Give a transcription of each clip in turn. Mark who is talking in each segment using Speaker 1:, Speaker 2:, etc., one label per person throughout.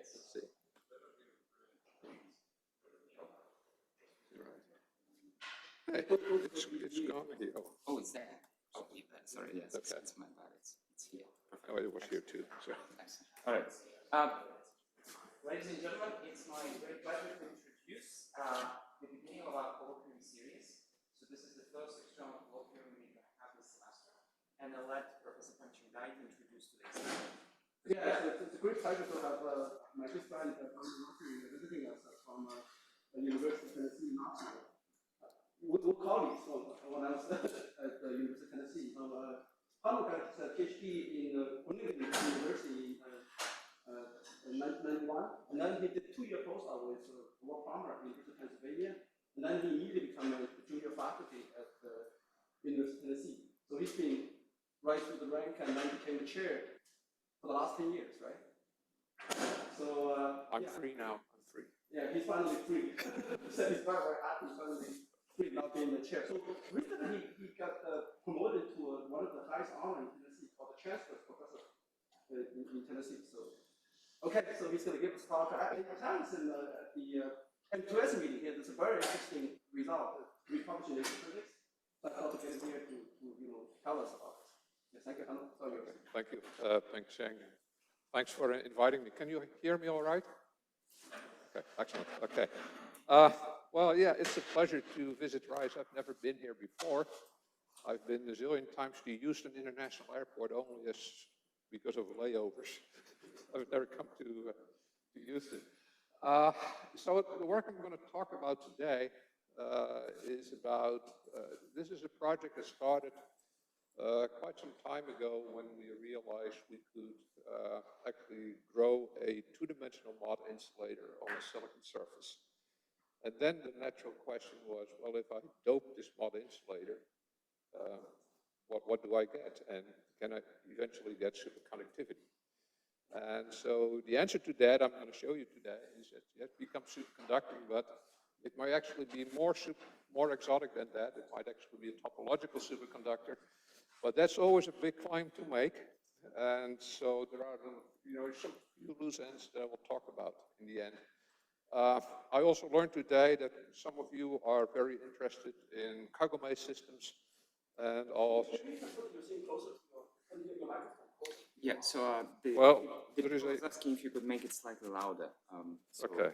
Speaker 1: Let's see. Hey, it's gone here.
Speaker 2: Oh, it's there. Oh, sorry, yes, okay. It's my bad. It's here. Perfect.
Speaker 1: Oh, it was here too. So.
Speaker 2: Thanks. All right. Ladies and gentlemen, it's my great pleasure to introduce the beginning of our colloquium series. So this is the first external colloquium we're going to have this semester, and I'll let Professor Panchindai introduce today's speaker.
Speaker 3: Yeah, it's a great pleasure to have my good friend Hanno Weitering visiting us from the University of Tennessee in Knoxville. We're colleagues when I was at the University of Tennessee. Hanno got his PhD in Greenland University in 1991, and then he did 2-year postdoc with Walt Palmer at the University of Pennsylvania, and then he immediately became a junior faculty at the University of Tennessee. So he's been right through the rank and then became a chair for the last 10 years, right? So
Speaker 1: I'm free now. I'm free.
Speaker 3: Yeah, he's finally free. He said he's very, very happy finally free not being the chair. So recently he got promoted to one of the highest honors in Tennessee called the Chancellor's Professor in Tennessee. So okay, so he's going to give us a talk. I was in the M2S meeting here. There's a very interesting result we published in Nature Physics. So I thought to get him here to tell us about it. Yes, thank you, Hanno.
Speaker 1: Thank you. Thanks, Sheng. Thanks for inviting me. Can you hear me all right? Okay, excellent. Okay. Well, yeah, it's a pleasure to visit RISE. I've never been here before. I've been a zillion times to Houston International Airport only because of layovers. I've never come to Houston. So the work I'm going to talk about today is about, this is a project that started quite some time ago when we realized we could actually grow a two-dimensional mod insulator on a silicon surface. And then the natural question was, well, if I dope this mod insulator, what do I get? And can I eventually get superconductivity? And so the answer to that I'm going to show you today is that it becomes superconducting, but it might actually be more exotic than that. It might actually be a topological superconductor. But that's always a big climb to make, and so there are some few loose ends that I will talk about in the end. I also learned today that some of you are very interested in Kagome systems, and also.
Speaker 2: Yeah. So
Speaker 1: there is
Speaker 2: I was asking if you could make it slightly louder. So
Speaker 1: okay.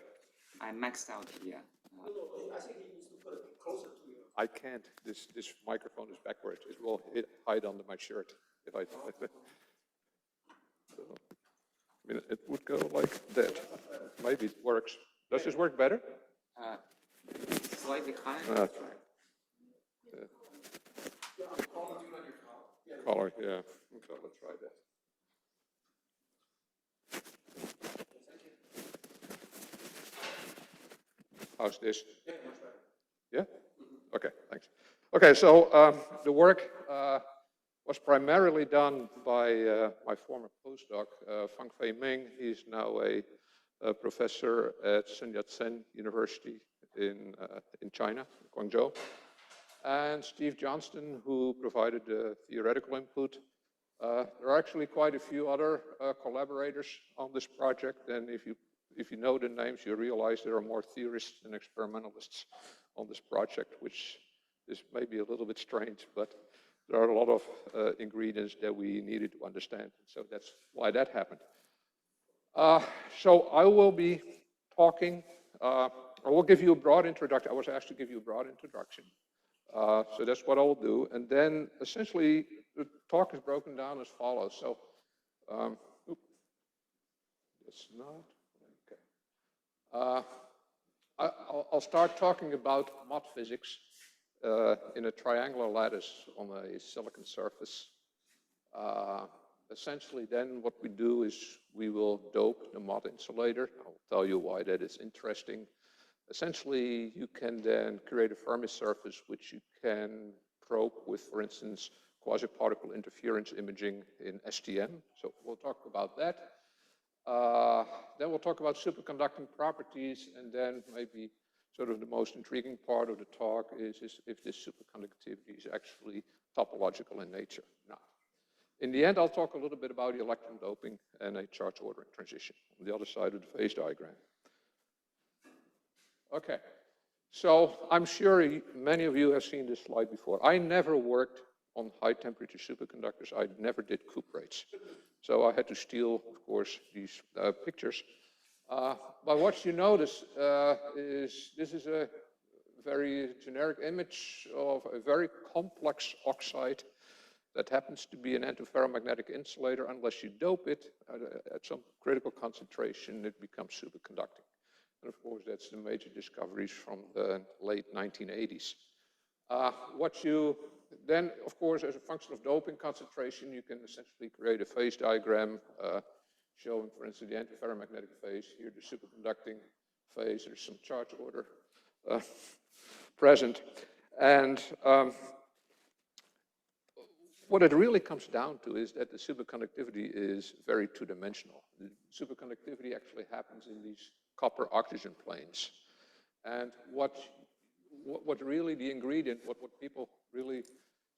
Speaker 2: I maxed out here.
Speaker 3: I think he needs to put it closer to you.
Speaker 1: I can't. This microphone is backwards. It will hide under my shirt if I. So, I mean, it would go like that. Maybe it works. Does this work better?
Speaker 2: Slightly higher.
Speaker 1: That's right. Color, yeah. Okay, let's try that. How's this?
Speaker 3: Yeah, much better.
Speaker 1: Yeah? Okay, thanks. Okay, so the work was primarily done by my former postdoc, Fangfei Ming. He's now a professor at Sun Yat-sen University in China, Guangzhou. And Steve Johnston, who provided the theoretical input. There are actually quite a few other collaborators on this project, and if you know the names, you realize there are more theorists than experimentalists on this project, which is maybe a little bit strange, but there are a lot of ingredients that we needed to understand, so that's why that happened. So I will be talking, I will give you a broad introduction. I was asked to give you a broad introduction. So that's what I'll do. And then essentially the talk is broken down as follows. So, it's not, okay. I'll start talking about mod physics in a triangular lattice on a silicon surface. Essentially then what we do is we will dope the mod insulator. I'll tell you why that is interesting. Essentially, you can then create a Fermi surface which you can probe with, for instance, quasi-particle interference imaging in STM. So we'll talk about that. Then we'll talk about superconducting properties, and then maybe sort of the most intriguing part of the talk is if this superconductivity is actually topological in nature. Now, In the end, I'll talk a little bit about electron doping and a charge ordering transition on the other side of the phase diagram. Okay, so I'm sure many of you have seen this slide before. I never worked on high temperature superconductors. I never did cuprates. So I had to steal, of course, these pictures. But what you notice is this is a very generic image of a very complex oxide that happens to be an antiferromagnetic insulator. Unless you dope it at some critical concentration, it becomes superconducting. And of course, that's the major discoveries from the late 1980s. What you then, of course, as a function of doping concentration, you can essentially create a phase diagram showing, for instance, the antiferromagnetic phase. Here, the superconducting phase. There's some charge order present. And what it really comes down to is that the superconductivity is very two-dimensional. The superconductivity actually happens in these copper oxygen planes. And what really the ingredient, what people really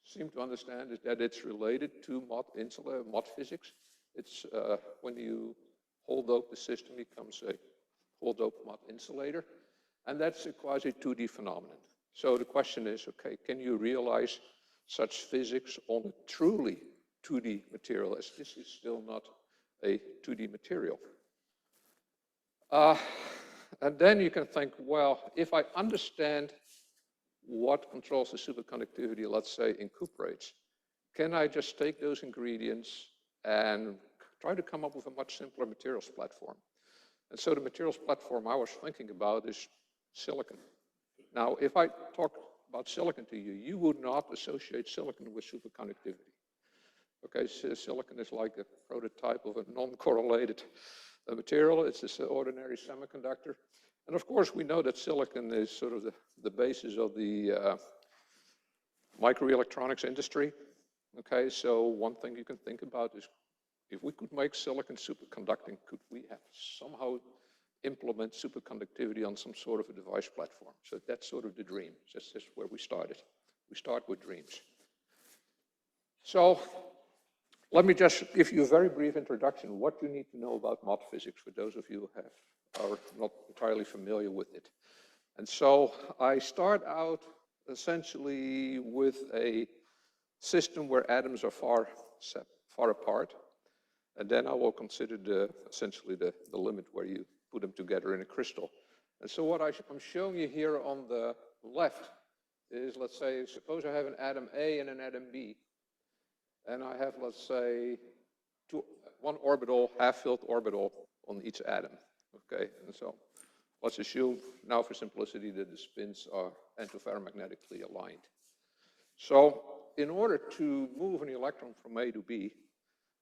Speaker 1: seem to understand is that it's related to Mott physics. It's when you hole dope the system, it becomes a hole dope Mott insulator. And that's a quasi 2D phenomenon. So the question is, okay, can you realize such physics on a truly 2D material, as this is still not a 2D material? And then you can think, well, if I understand what controls the superconductivity, let's say in cuprates, can I just take those ingredients and try to come up with a much simpler materials platform? And so the materials platform I was thinking about is silicon. Now, if I talk about silicon to you, you would not associate silicon with superconductivity. Okay, so silicon is like a prototype of a non-correlated material. It's this ordinary semiconductor. And of course, we know that silicon is sort of the basis of the microelectronics industry. Okay, so one thing you can think about is if we could make silicon superconducting, could we have somehow implement superconductivity on some sort of a device platform? So that's sort of the dream. That's just where we started. We start with dreams. So let me just give you a very brief introduction, what you need to know about Mott physics for those of you who are not entirely familiar with it. And so I start out essentially with a system where atoms are far apart. And then I will consider essentially the limit where you put them together in a crystal. And so what I'm showing you here on the left is, let's say, suppose I have an atom A and an atom B. And I have, let's say, one orbital, half-filled orbital on each atom. Okay, and so let's assume now for simplicity that the spins are antiferromagnetically aligned. So in order to move an electron from A to B,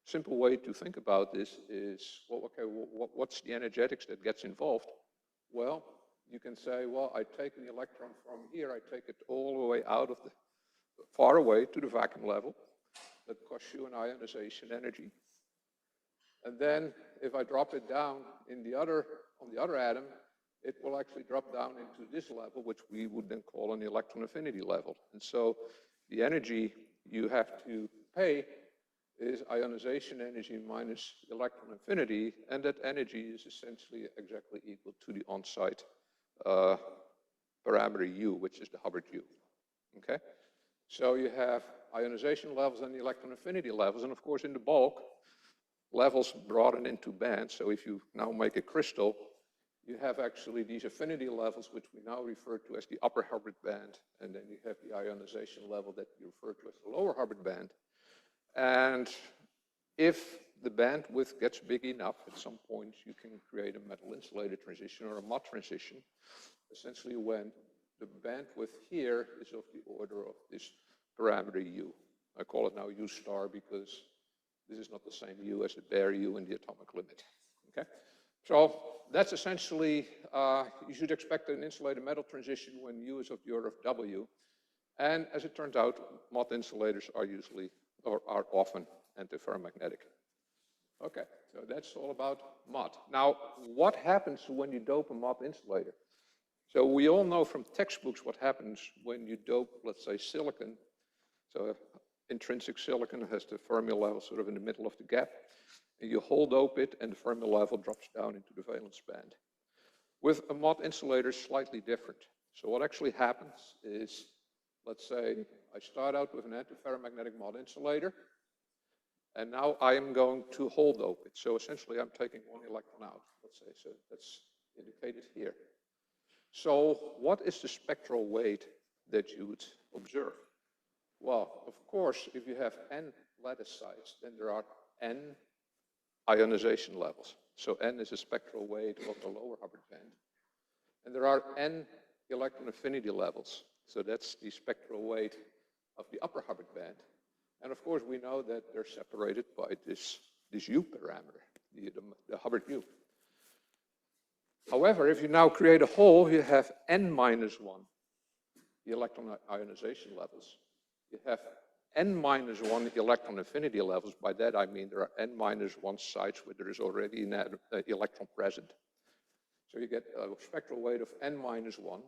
Speaker 1: simple way to think about this is, well, okay, what's the energetics that gets involved? Well, you can say, well, I take an electron from here, I take it all the way out of the, far away to the vacuum level. That costs you an ionization energy. And then if I drop it down on the other atom, it will actually drop down into this level, which we would then call an electron affinity level. And so the energy you have to pay is ionization energy minus electron affinity, and that energy is essentially exactly equal to the on-site parameter U, which is the Hubbard U. Okay? So you have ionization levels and the electron affinity levels, and of course in the bulk, levels broaden into bands. So if you now make a crystal, you have actually these affinity levels, which we now refer to as the upper Hubbard band, and then you have the ionization level that you refer to as the lower Hubbard band. And if the bandwidth gets big enough, at some point you can create a metal insulator transition or a Mott transition, essentially when the bandwidth here is of the order of this parameter U. I call it now U star because this is not the same U as the bare U in the atomic limit. Okay? So that's essentially, you should expect an insulated metal transition when U is of the order of W. And as it turns out, Mott insulators are usually, or are often antiferromagnetic. Okay, so that's all about Mott. Now, what happens when you dope a Mott insulator? So we all know from textbooks what happens when you dope, let's say, silicon. So intrinsic silicon has the Fermi level sort of in the middle of the gap. And you hole dope it, and the Fermi level drops down into the valence band. With a mod insulator, it's slightly different. So what actually happens is, let's say I start out with an antiferromagnetic mod insulator, and now I am going to hole dope it. So essentially, I'm taking one electron out, let's say. So that's indicated here. So what is the spectral weight that you would observe? Well, of course, if you have n lattice sites, then there are n ionization levels. So n is the spectral weight of the lower Hubbard band. And there are n electron affinity levels. So that's the spectral weight of the upper Hubbard band. And of course, we know that they're separated by this U parameter, the Hubbard U. However, if you now create a hole, you have n minus 1, the electron ionization levels. You have n minus 1 electron affinity levels. By that I mean there are n minus 1 sites where there is already an electron present. So you get a spectral weight of n minus 1.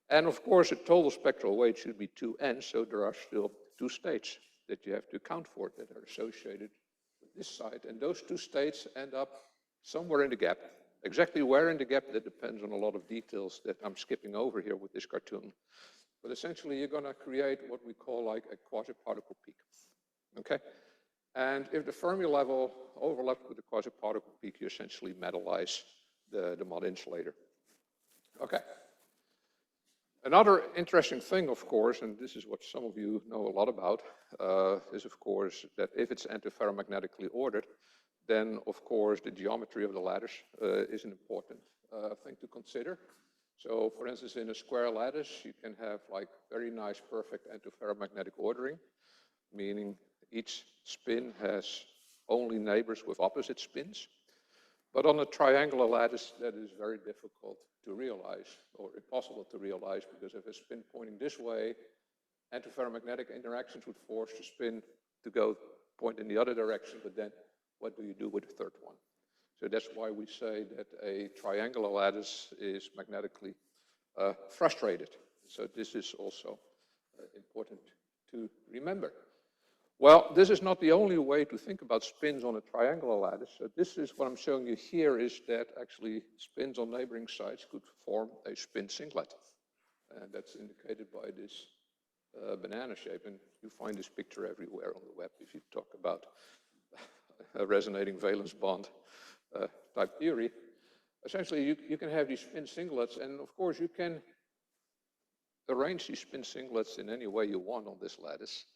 Speaker 1: And of course, the total spectral weight should be 2n, so there are still 2 states that you have to account for that are associated with this site. And those 2 states end up somewhere in the gap. Exactly where in the gap, that depends on a lot of details that I'm skipping over here with this cartoon. But essentially, you're going to create what we call like a quasi-particle peak. Okay? And if the Fermi level overlaps with the quasi-particle peak, you essentially metallize the mod insulator. Okay. Another interesting thing, of course, and this is what some of you know a lot about, is of course that if it's antiferromagnetically ordered, then of course the geometry of the lattice is an important thing to consider. So for instance, in a square lattice, you can have like very nice, perfect antiferromagnetic ordering, meaning each spin has only neighbors with opposite spins. But on a triangular lattice, that is very difficult to realize, or impossible to realize, because if a spin pointing this way, antiferromagnetic interactions would force the spin to point in the other direction, but then what do you do with the third one? So that's why we say that a triangular lattice is magnetically frustrated. So this is also important to remember. Well, this is not the only way to think about spins on a triangular lattice. So this is what I'm showing you here, is that actually spins on neighboring sites could form a spin singlet. And that's indicated by this banana shape. And you find this picture everywhere on the web if you talk about a resonating valence bond type theory. Essentially, you can have these spin singlets, and of course you can arrange these spin singlets in any way you want on this lattice.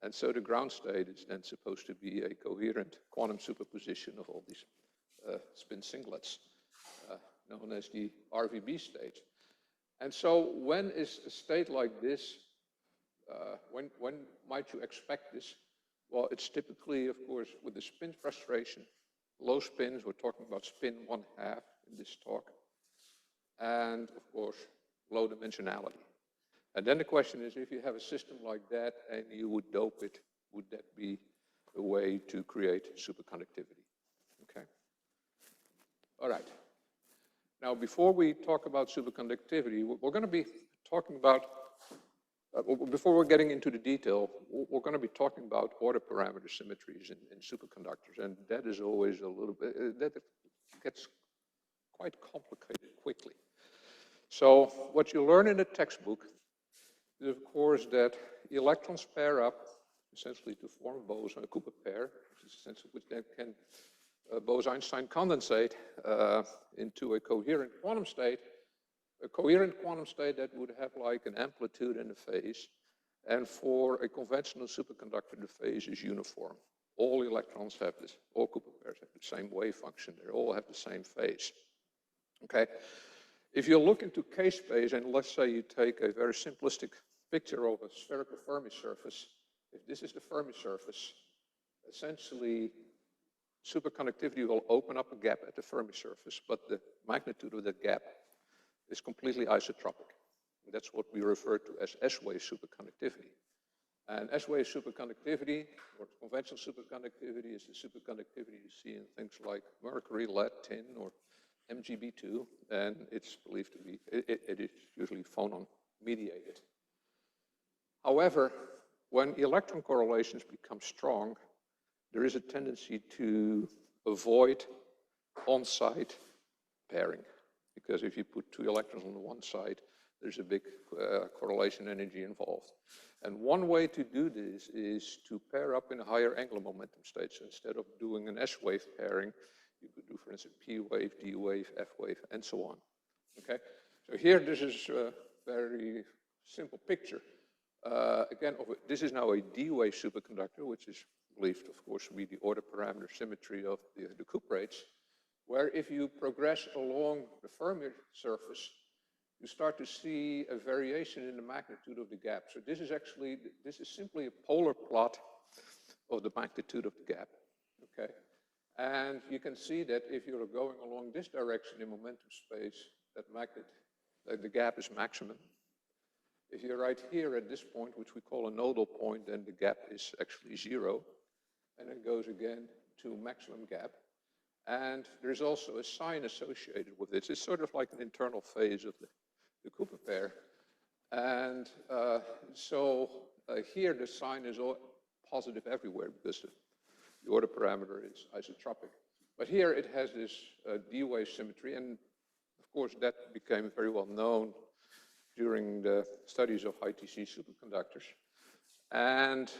Speaker 1: And so the ground state is then supposed to be a coherent quantum superposition of all these spin singlets, known as the RVB state. And so when is a state like this, when might you expect this? Well, it's typically, of course, with the spin frustration, low spins, we're talking about spin 1/2 in this talk, and of course, low dimensionality. And then the question is, if you have a system like that and you would dope it, would that be a way to create superconductivity? Okay. All right. Now, before we talk about superconductivity, we're going to be talking about, before we're getting into the detail, we're going to be talking about order parameter symmetries in superconductors. And that is always a little bit, that gets quite complicated quickly. So what you learn in the textbook is, of course, that electrons pair up essentially to form a boson, a Cooper pair, which then can Bose-Einstein condensate into a coherent quantum state. A coherent quantum state that would have like an amplitude and a phase. And for a conventional superconductor, the phase is uniform. All electrons have this, all Cooper pairs have the same wave function. They all have the same phase. Okay? If you look into K-space, and let's say you take a very simplistic picture of a spherical Fermi surface, if this is the Fermi surface, essentially superconductivity will open up a gap at the Fermi surface, but the magnitude of that gap is completely isotropic. And that's what we refer to as S-wave superconductivity. And S-wave superconductivity, or conventional superconductivity, is the superconductivity you see in things like mercury, lead, tin, or MgB2, and it's believed to be, it is usually phonon mediated. However, when electron correlations become strong, there is a tendency to avoid on-site pairing. Because if you put two electrons on the one side, there's a big correlation energy involved. And one way to do this is to pair up in higher angular momentum states. So instead of doing an S-wave pairing, you could do, for instance, P-wave, D-wave, F-wave, and so on. Okay? So here, this is a very simple picture. Again, this is now a D-wave superconductor, which is believed, of course, to be the order parameter symmetry of the cuprates, where if you progress along the Fermi surface, you start to see a variation in the magnitude of the gap. So this is simply a polar plot of the magnitude of the gap, okay? And you can see that if you're going along this direction in momentum space, the gap is maximum. If you're right here at this point, which we call a nodal point, then the gap is actually 0, and it goes again to maximum gap. And there's also a sign associated with this. It's sort of like an internal phase of the Cooper pair. And here the sign is all positive everywhere because the order parameter is isotropic. But here it has this D-wave symmetry, and of course that became very well known during the studies of high TC superconductors. And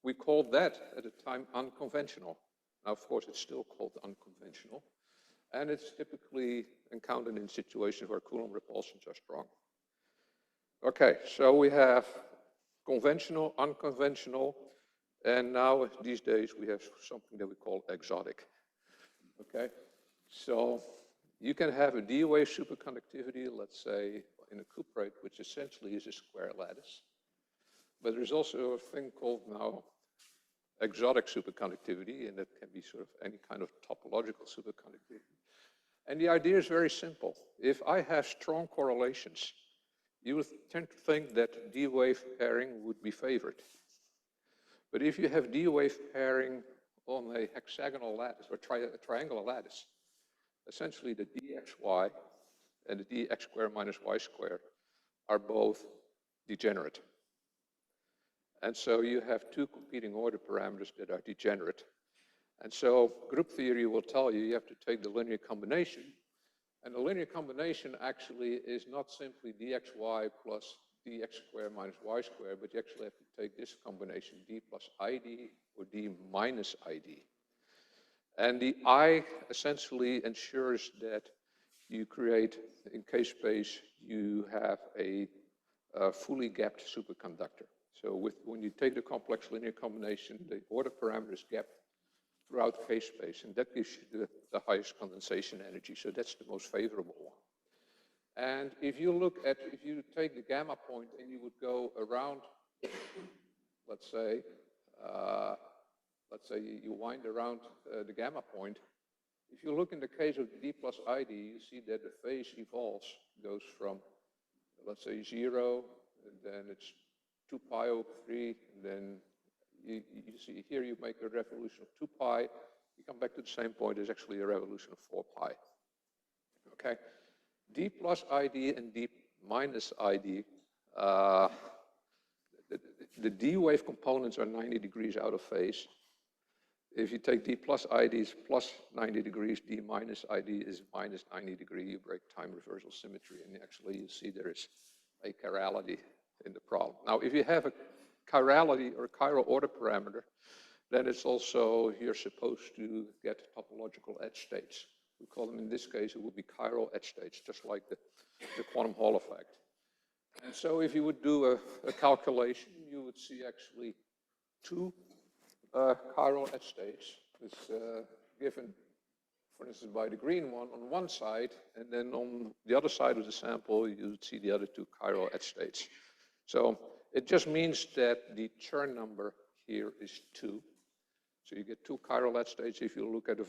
Speaker 1: we called that at the time unconventional. Now, of course, it's still called unconventional. And it's typically encountered in situations where Coulomb repulsions are strong. Okay, so we have conventional, unconventional, and now these days we have something that we call exotic. Okay, so you can have a D-wave superconductivity, let's say, in a cuprate, which essentially is a square lattice. But there's also a thing called now exotic superconductivity, and that can be sort of any kind of topological superconductivity. And the idea is very simple. If I have strong correlations, you would tend to think that D-wave pairing would be favored. But if you have D-wave pairing on a hexagonal lattice or triangular lattice, essentially the dxy and the dx squared minus y squared are both degenerate. And so you have two competing order parameters that are degenerate. And so group theory will tell you have to take the linear combination. And the linear combination actually is not simply dxy plus dx squared minus y squared, but you actually have to take this combination, d plus id or d minus id. And the I essentially ensures that you create, in K-space, you have a fully gapped superconductor. So when you take the complex linear combination, the order parameter is gapped throughout K-space, and that gives you the highest condensation energy. So that's the most favorable one. And if you take the gamma point and you would go around, let's say you wind around the gamma point, if you look in the case of d plus id, you see that the phase evolves, goes from, let's say, 0, and then it's 2 pi over 3, and then you see here you make a revolution of 2 pi, you come back to the same point, there's actually a revolution of 4 pi. Okay? D plus ID and D minus ID, the D wave components are 90 degrees out of phase. If you take D plus ID is plus 90 degrees, D minus ID is minus 90 degrees, you break time reversal symmetry, and actually you see there is a chirality in the problem. Now, if you have a chirality or chiral order parameter, then it's also, you're supposed to get topological edge states. We call them, in this case, it would be chiral edge states, just like the quantum Hall effect. And so if you would do a calculation, you would see actually two chiral edge states. It's given, for instance, by the green one on one side, and then on the other side of the sample, you would see the other two chiral edge states. So it just means that the Chern number here is 2. So you get 2 chiral edge states. If you look at a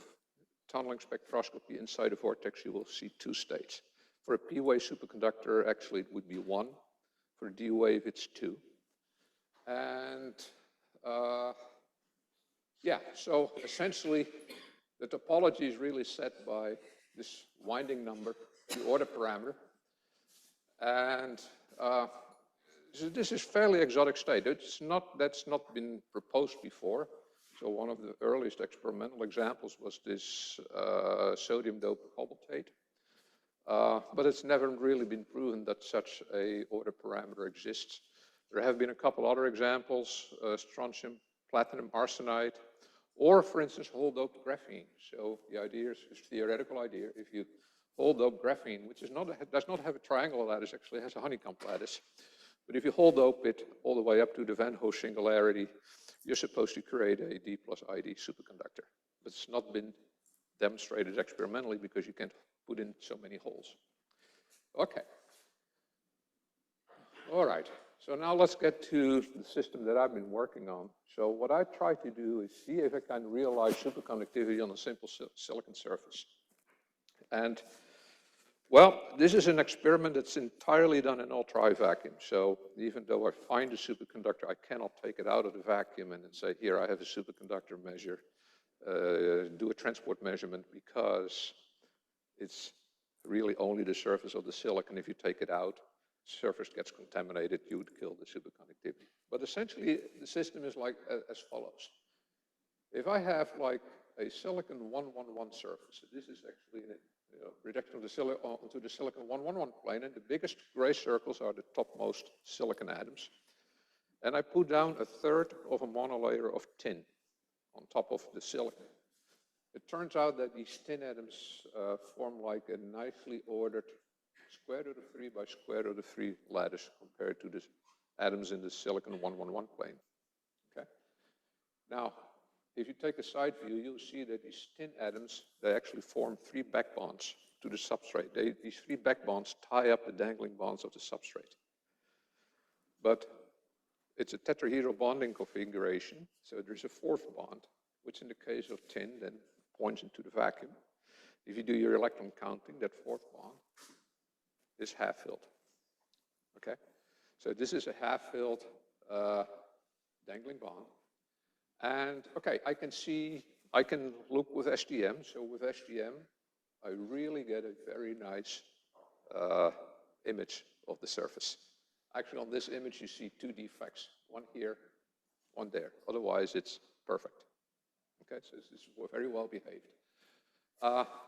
Speaker 1: tunneling spectroscopy inside a vortex, you will see 2 states. For a P-wave superconductor, actually, it would be 1. For a D-wave, it's 2. And yeah, so essentially, the topology is really set by this winding number, the order parameter. And this is fairly exotic state. That's not been proposed before. So one of the earliest experimental examples was this sodium doped cobaltate. But it's never really been proven that such a order parameter exists. There have been a couple other examples, strontium, platinum arsenide, or for instance, whole doped graphene. So the idea is a theoretical idea. If you whole dope graphene, which does not have a triangular lattice, actually has a honeycomb lattice. But if you whole dope it all the way up to the Van Hoos singularity, you're supposed to create a D plus ID superconductor. But it's not been demonstrated experimentally because you can't put in so many holes. Okay. All right. So now let's get to the system that I've been working on. So what I try to do is see if I can realize superconductivity on a simple silicon surface. And well, this is an experiment that's entirely done in ultra-high-vacuum. So even though I find a superconductor, I cannot take it out of the vacuum and then say, here, I have a superconductor measure, do a transport measurement, because it's really only the surface of the silicon. If you take it out, the surface gets contaminated, you would kill the superconductivity. But essentially, the system is like as follows. If I have like a silicon 111 surface, so this is actually projection of the onto the silicon 111 plane, and the biggest gray circles are the topmost silicon atoms. And I put down a third of a monolayer of tin on top of the silicon. It turns out that these tin atoms form like a nicely ordered square root of 3 by square root of 3 lattice compared to the atoms in the silicon 111 plane. Okay. Now, if you take a side view, you'll see that these tin atoms, they actually form 3 back bonds to the substrate. These 3 back bonds tie up the dangling bonds of the substrate. But it's a tetrahedral bonding configuration, so there's a 4th bond, which in the case of tin then points into the vacuum. If you do your electron counting, that 4th bond is half-filled. Okay? So this is a half-filled dangling bond. And okay, I can look with STM. So with STM, I really get a very nice image of the surface. Actually, on this image, you see 2 defects, one here, one there. Otherwise, it's perfect. Okay, so this is very well behaved.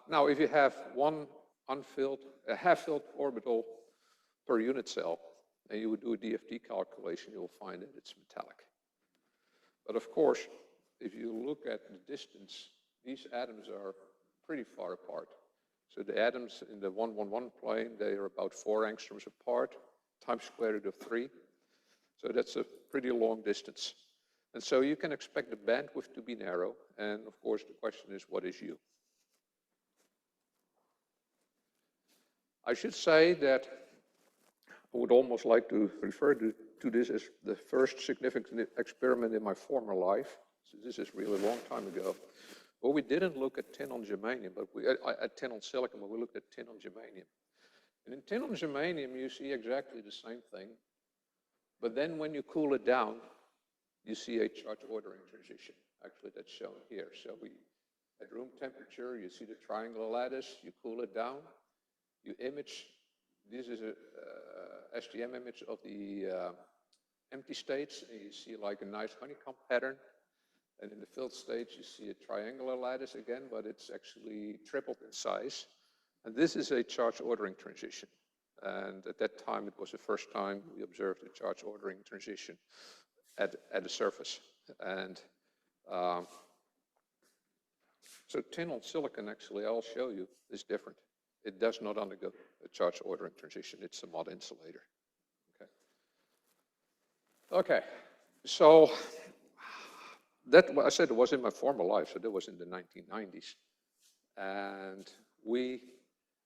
Speaker 1: Now, if you have one a half-filled orbital per unit cell, and you would do a DFT calculation, you'll find that it's metallic. But of course, if you look at the distance, these atoms are pretty far apart. So the atoms in the 111 plane, they are about 4 angstroms apart, times square root of 3. So that's a pretty long distance. And so you can expect the bandwidth to be narrow. And of course, the question is, what is U? I should say that I would almost like to refer to this as the first significant experiment in my former life. So this is really a long time ago. Well, we didn't look at tin on germanium, but at tin on silicon, but we looked at tin on germanium. And in tin on germanium, you see exactly the same thing. But then when you cool it down, you see a charge ordering transition. Actually, that's shown here. So at room temperature, you see the triangular lattice, you cool it down, you image. This is a STM image of the empty states, and you see like a nice honeycomb pattern. And in the filled states, you see a triangular lattice again, but it's actually tripled in size. And this is a charge ordering transition. And at that time, it was the first time we observed a charge ordering transition at the surface. And so tin on silicon, actually, I'll show you, is different. It does not undergo a charge ordering transition. It's a mod insulator. Okay, so that, I said it was in my former life, so that was in the 1990s. And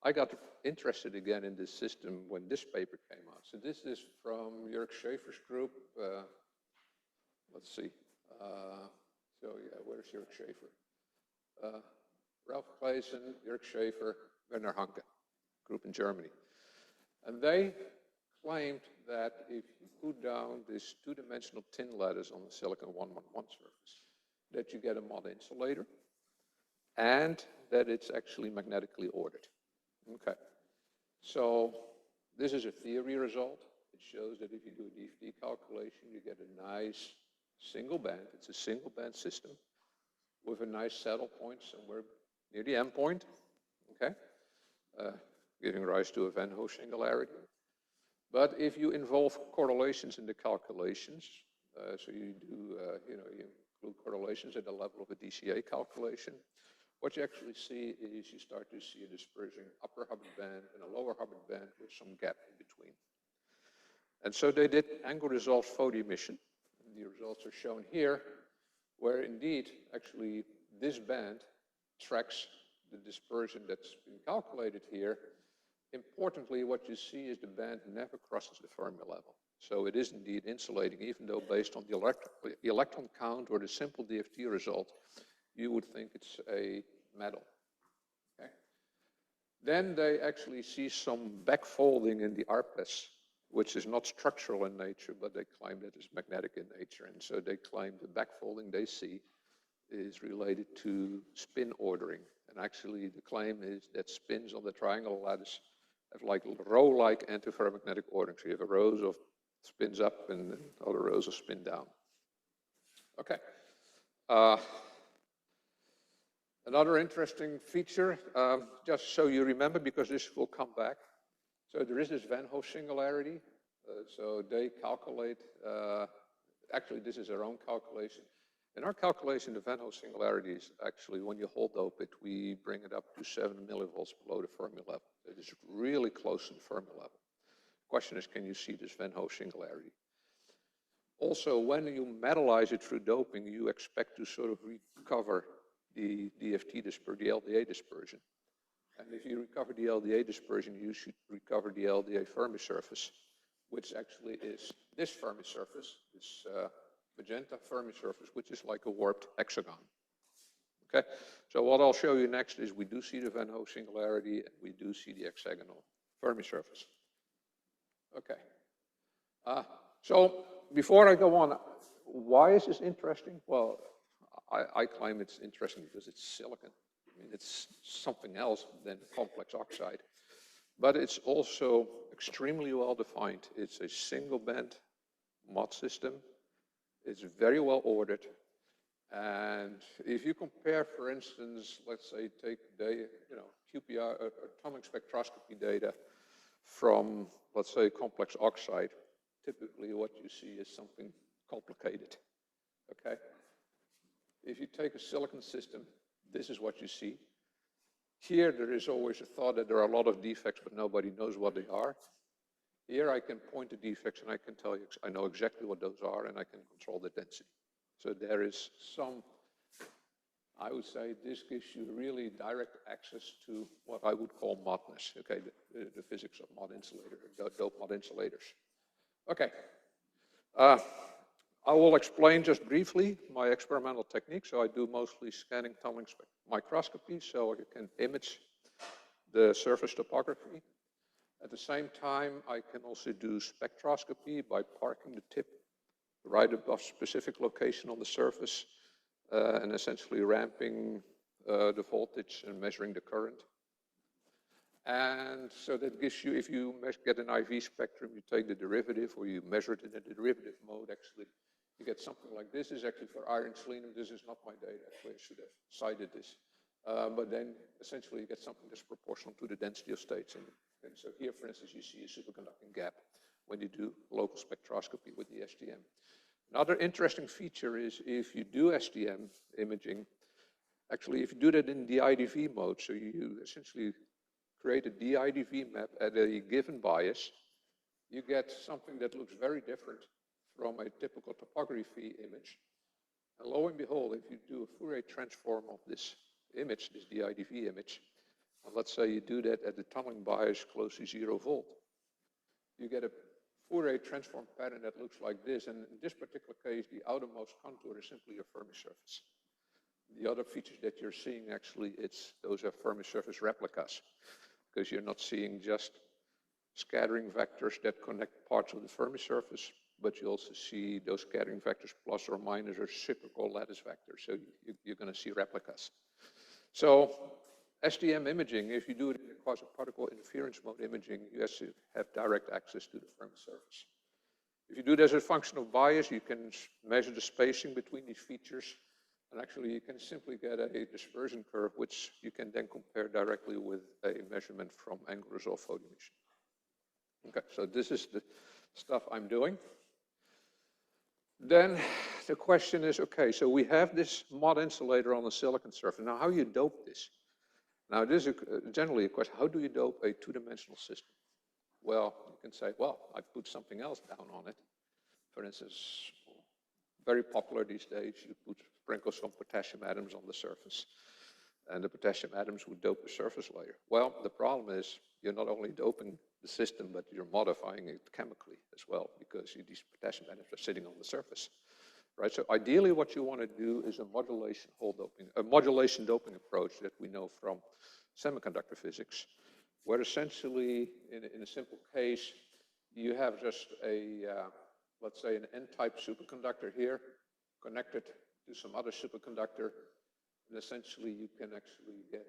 Speaker 1: I got interested again in this system when this paper came out. So this is from Jörg Schaefer's group. Let's see. So yeah, where's Jörg Schaefer? Ralph Claessen, Jörg Schaefer, Werner Hanke, group in Germany. And they claimed that if you put down this 2-dimensional tin lattice on the silicon 111 surface, that you get a mod insulator, and that it's actually magnetically ordered. Okay. So this is a theory result. it shows that if you do a DFT calculation, you get a nice single band. It's a single band system with a nice saddle point somewhere near the endpoint, okay? Giving rise to a Van Hoff singularity. But if you involve correlations in the calculations, so you do, you include correlations at the level of a DCA calculation, what you actually see is you start to see a dispersion upper Hubbard band and a lower Hubbard band with some gap in between. And so they did angle resolved photo emission. The results are shown here, where indeed, actually, this band tracks the dispersion that's been calculated here. Importantly, what you see is the band never crosses the Fermi level. So it is indeed insulating, even though based on the electron count or the simple DFT result, you would think it's a metal. Okay? Then they actually see some backfolding in the ARPES, which is not structural in nature, but they claim that it's magnetic in nature. And so they claim the backfolding they see is related to spin ordering. And actually the claim is that spins on the triangle lattice have like row-like antiferromagnetic ordering. So you have a rows of spins up and other rows of spin down. Okay. Another interesting feature, just so you remember, because this will come back. So there is this Van Hoff singularity. So they calculate, actually this is their own calculation. In our calculation, the Van Hoff singularity is actually, when you whole dope it, we bring it up to 7 millivolts below the Fermi level. It is really close to the Fermi level. The question is, can you see this Van Hoff singularity? Also, when you metallize it through doping, you expect to sort of recover the DFT dispersion, the LDA dispersion. And if you recover the LDA dispersion, you should recover the LDA Fermi surface, which actually is this Fermi surface, this magenta Fermi surface, which is like a warped hexagon. Okay, so what I'll show you next is we do see the Van Hoff singularity and we do see the hexagonal Fermi surface. Okay, so before I go on, why is this interesting? Well, I claim it's interesting because it's silicon. I mean, it's something else than complex oxide, but it's also extremely well defined. It's a single band mod system. It's very well ordered. And if you compare, for instance, let's say take QPR, atomic spectroscopy data from, let's say, complex oxide, typically what you see is something complicated, okay? If you take a silicon system, this is what you see. Here, there is always a thought that there are a lot of defects, but nobody knows what they are. Here, I can point to defects, and I can tell you, I know exactly what those are, and I can control the density. So there is some, I would say, this gives you really direct access to what I would call modness, okay, the physics of mod insulators, dope mod insulators. Okay. I will explain just briefly my experimental technique. So I do mostly scanning tunneling microscopy, so I can image the surface topography. At the same time, I can also do spectroscopy by parking the tip right above specific location on the surface and essentially ramping the voltage and measuring the current. And so that gives you, if you get an IV spectrum, you take the derivative or you measure it in a derivative mode, actually, you get something like this. This is actually for iron selenium. This is not my data. Actually, I should have cited this. But then essentially you get something that's proportional to the density of states. And so here, for instance, you see a superconducting gap when you do local spectroscopy with the STM. Another interesting feature is if you do STM imaging, actually, if you do that in the IDV mode, so you essentially create a DIDV map at a given bias, you get something that looks very different from a typical topography image. And lo and behold, if you do a Fourier transform of this image, this DIDV image, and let's say you do that at the tunneling bias close to 0 volt, you get a Fourier transform pattern that looks like this. And in this particular case, the outermost contour is simply a Fermi surface. The other features that you're seeing, actually, those are Fermi surface replicas, because you're not seeing just scattering vectors that connect parts of the Fermi surface, but you also see those scattering vectors plus or minus reciprocal lattice vectors. So you're going to see replicas. So STM imaging, if you do it in a quasi-particle interference mode imaging, you have to have direct access to the Fermi surface. If you do this as a function of bias, you can measure the spacing between these features, and actually you can simply get a dispersion curve, which you can then compare directly with a measurement from angle resolve photo emission. Okay, so this is the stuff I'm doing. Then the question is, okay, so we have this mod insulator on the silicon surface. Now, how do you dope this? Now, this is generally a question, how do you dope a two-dimensional system? Well, you can say, well, I put something else down on it. For instance, very popular these days, you sprinkle some potassium atoms on the surface, and the potassium atoms would dope the surface layer. Well, the problem is you're not only doping the system, but you're modifying it chemically as well, because these potassium atoms are sitting on the surface, right? So ideally, what you want to do is a modulation doping approach that we know from semiconductor physics, where essentially, in a simple case, you have just let's say an N-type superconductor here, connected to some other superconductor, and essentially you can actually get,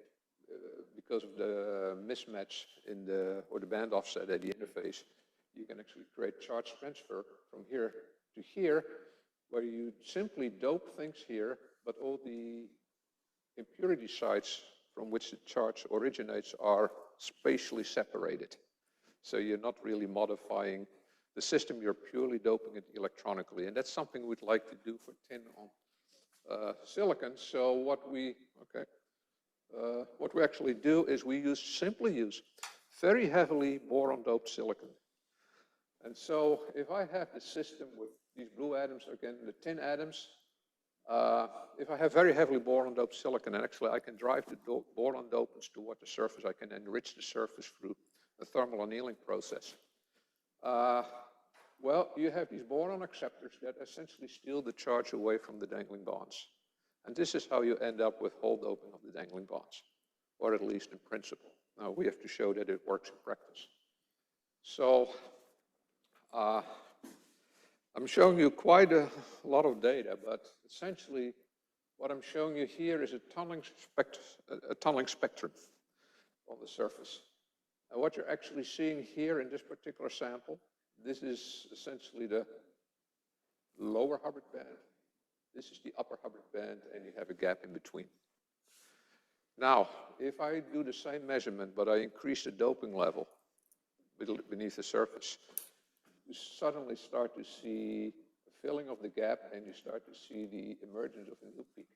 Speaker 1: because of the mismatch in or the band offset at the interface, you can actually create charge transfer from here to here, where you simply dope things here, but all the impurity sites from which the charge originates are spatially separated. So you're not really modifying the system, you're purely doping it electronically. And that's something we'd like to do for tin on silicon. So what we actually do is we simply use very heavily boron-doped silicon. And so if I have the system with these blue atoms, again, the tin atoms, if I have very heavily boron-doped silicon, and actually I can drive the boron dopants toward the surface, I can enrich the surface through a thermal annealing process. Well, you have these boron acceptors that essentially steal the charge away from the dangling bonds. And this is how you end up with hole doping of the dangling bonds, or at least in principle. Now, we have to show that it works in practice. So, I'm showing you quite a lot of data, but essentially what I'm showing you here is a tunneling spectrum on the surface. And what you're actually seeing here in this particular sample, this is essentially the lower Hubbard band. This is the upper Hubbard band, and you have a gap in between. Now, if I do the same measurement, but I increase the doping level beneath the surface, you suddenly start to see a filling of the gap, and you start to see the emergence of a new peak.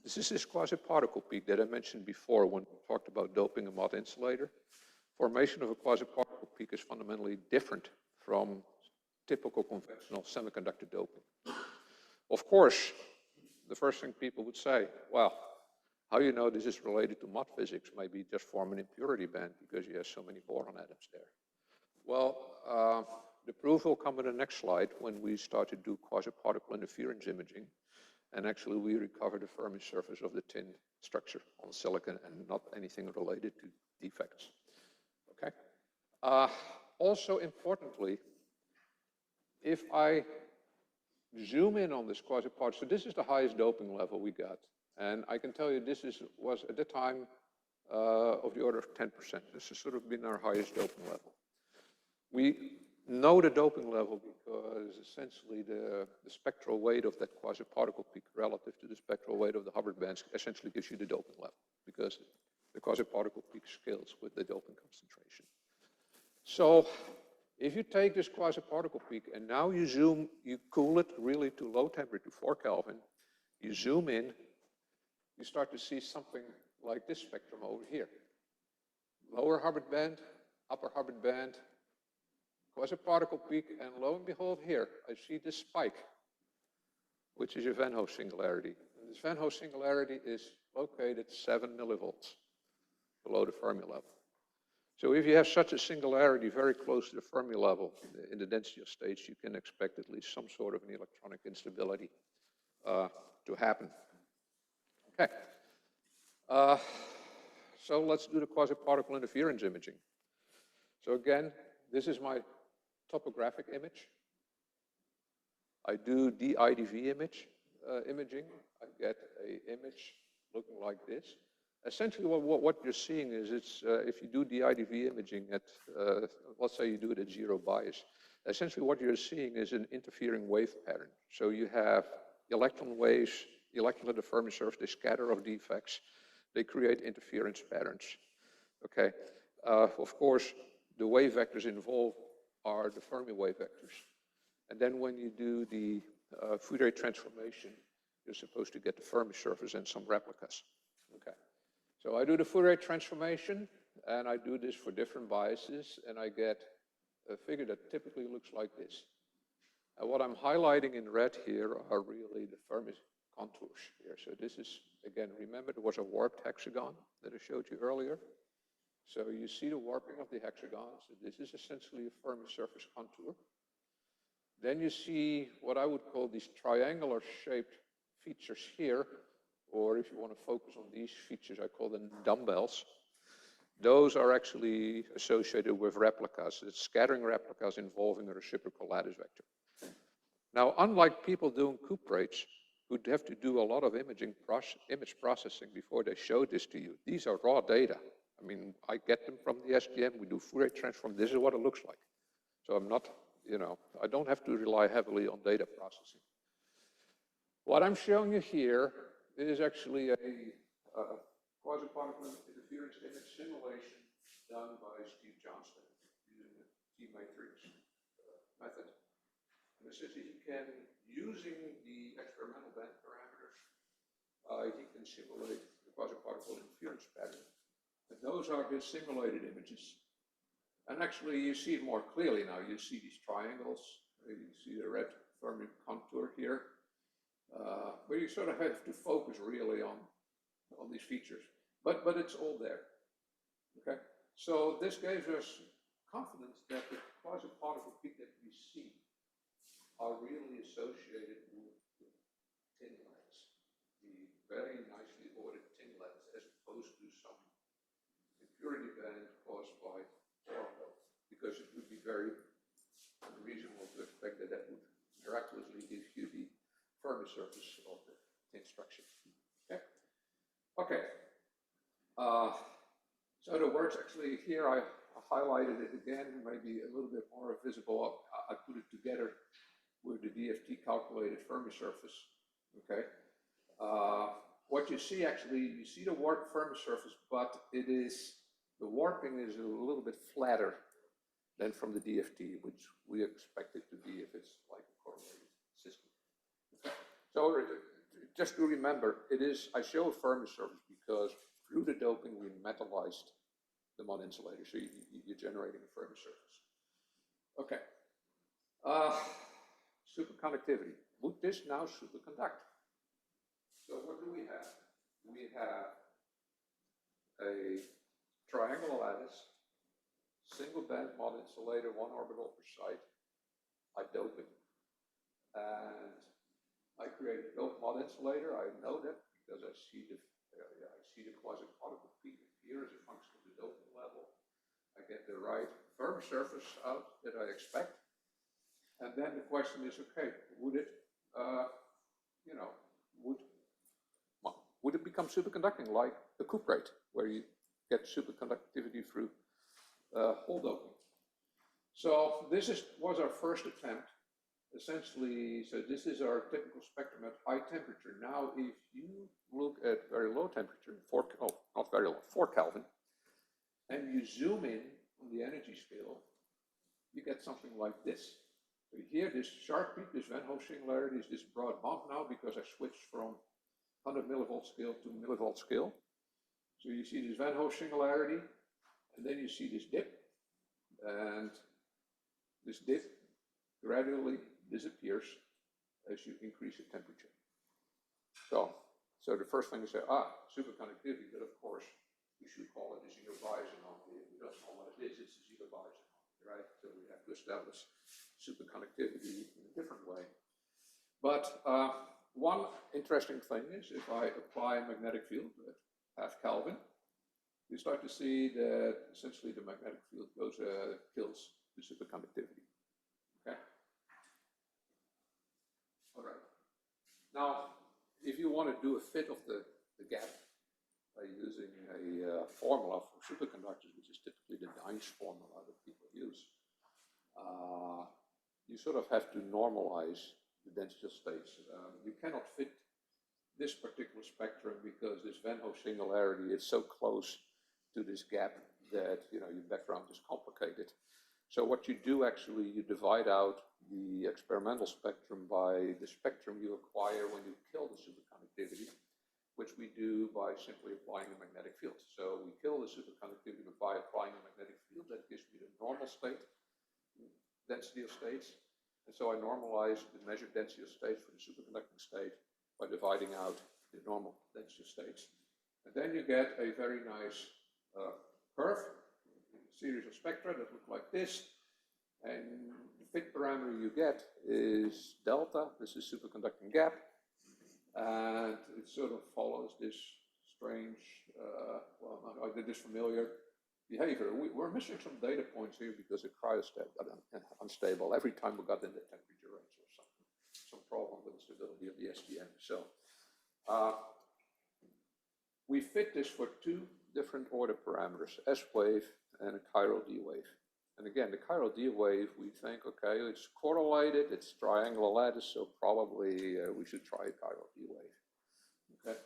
Speaker 1: This is this quasi-particle peak that I mentioned before when we talked about doping a mod insulator. Formation of a quasi-particle peak is fundamentally different from typical conventional semiconductor doping. Of course, the first thing people would say, well, how you know this is related to mod physics? Maybe just form an impurity band because you have so many boron atoms there. Well, the proof will come in the next slide when we start to do quasi-particle interference imaging, and actually we recover the Fermi surface of the tin structure on silicon and not anything related to defects. Okay. Also importantly, if I zoom in on this quasi-particle, so this is the highest doping level we got, and I can tell you this was at the time of the order of 10%. This has sort of been our highest doping level. We know the doping level because essentially the spectral weight of that quasi-particle peak relative to the spectral weight of the Hubbard bands essentially gives you the doping level, because the quasi-particle peak scales with the doping concentration. So if you take this quasi-particle peak and now you cool it really to low temperature, to 4 Kelvin, you zoom in, you start to see something like this spectrum over here. Lower Hubbard band, upper Hubbard band, quasi-particle peak, and lo and behold here, I see this spike, which is a Van Hoff singularity. And this Van Hoff singularity is located 7 millivolts below the Fermi level. So if you have such a singularity very close to the Fermi level in the density of states, you can expect at least some sort of an electronic instability to happen. Okay. So let's do the quasi-particle interference imaging. So again, this is my topographic image. I do DIDV imaging. I get an image looking like this. Essentially, what you're seeing is it's, if you do the IDV imaging at, let's say you do it at zero bias, essentially what you're seeing is an interfering wave pattern. So you have electron waves, electron deforming surface, they scatter off defects, they create interference patterns. Okay, of course, the wave vectors involved are the Fermi wave vectors. And then when you do the Fourier transformation, you're supposed to get the Fermi surface and some replicas. Okay. So I do the Fourier transformation, and I do this for different biases, and I get a figure that typically looks like this. And what I'm highlighting in red here are really the Fermi contours here. So this is, again, remember there was a warped hexagon that I showed you earlier. So you see the warping of the hexagon. So this is essentially a Fermi surface contour. Then you see what I would call these triangular shaped features here, or if you want to focus on these features, I call them dumbbells. Those are actually associated with replicas. It's scattering replicas involving a reciprocal lattice vector. Now, unlike people doing cuprates, who have to do a lot of image processing before they show this to you, these are raw data. I mean, I get them from the SGM, we do Fourier transform, this is what it looks like. So I'm not, I don't have to rely heavily on data processing. What I'm showing you here is actually a quasi-particle interference image simulation done by Steve Johnston using the T-matrix method. And essentially, he can, using the experimental band parameters, he can simulate the quasi-particle interference pattern. And those are his simulated images. And actually, you see it more clearly now. You see these triangles. You see the red Fermi contour here. Where you sort of have to focus really on these features. But it's all there. Okay? So this gives us confidence that the quasi-particle peak that we see are really associated with tin lens, the very nicely ordered tin lens, as opposed to some impurity band caused by chlorophyll, because it would be very unreasonable to expect that that would miraculously give you the Fermi surface of the tin structure. Okay. Okay. So the words actually here, I highlighted it again, maybe a little bit more visible. I put it together with the DFT calculated Fermi surface. Okay. What you see actually, you see the warped Fermi surface, but the warping is a little bit flatter than from the DFT, which we expect it to be if it's like a correlated system. Okay. So just to remember, I show a Fermi surface because through the doping we metallized the mod insulator, so you're generating a Fermi surface. Okay. Superconductivity. Would this now superconduct? So what do we have? We have a triangular lattice, single band mod insulator, one orbital per site. I dope it. And I create a dope mod insulator. I know that because I see the quasi-particle peak here as a function of the doping level. I get the right Fermi surface out that I expect. And then the question is, okay, would it, would it become superconducting like the cuprate, where you get superconductivity through hole doping? So this was our first attempt. Essentially, so this is our typical spectrum at high temperature. Now, if you look at very low temperature, not very low, 4 Kelvin, and you zoom in on the energy scale, you get something like this. So here, this sharp peak, this Van Hoff singularity is this broad bump now because I switched from 100 millivolt scale to millivolt scale. So you see this Van Hoff singularity, and then you see this dip, and this dip gradually disappears as you increase the temperature. So the first thing is say, superconductivity, but of course, we should call it a zero bias anomaly. If we don't know what it is, it's a zero bias anomaly, right? So we have to establish superconductivity in a different way. But one interesting thing is if I apply a magnetic field at half Kelvin, you start to see that essentially the magnetic field kills the superconductivity. Okay. All right. Now, if you want to do a fit of the gap, by using a formula for superconductors, which is typically the Nice formula that people use. You sort of have to normalize the density of states. You cannot fit this particular spectrum because this Van Hoff singularity is so close to this gap that your background is complicated. So what you do actually, you divide out the experimental spectrum by the spectrum you acquire when you kill the superconductivity, which we do by simply applying a magnetic field. So we kill the superconductivity by applying a magnetic field. That gives me the normal state, density of states. And so I normalize the measured density of states for the superconducting state by dividing out the normal density of states. And then you get a very nice curve, a series of spectra that look like this. And the fit parameter you get is delta. This is superconducting gap. And it sort of follows this strange, this familiar behavior. We're missing some data points here because the cryostat got unstable every time we got in the temperature range or something. Some problem with the stability of the SDM. So we fit this for two different order parameters, S wave and a chiral D wave. And again, the chiral D wave, we think, okay, it's correlated, it's triangular lattice, so probably we should try a chiral D wave. Okay.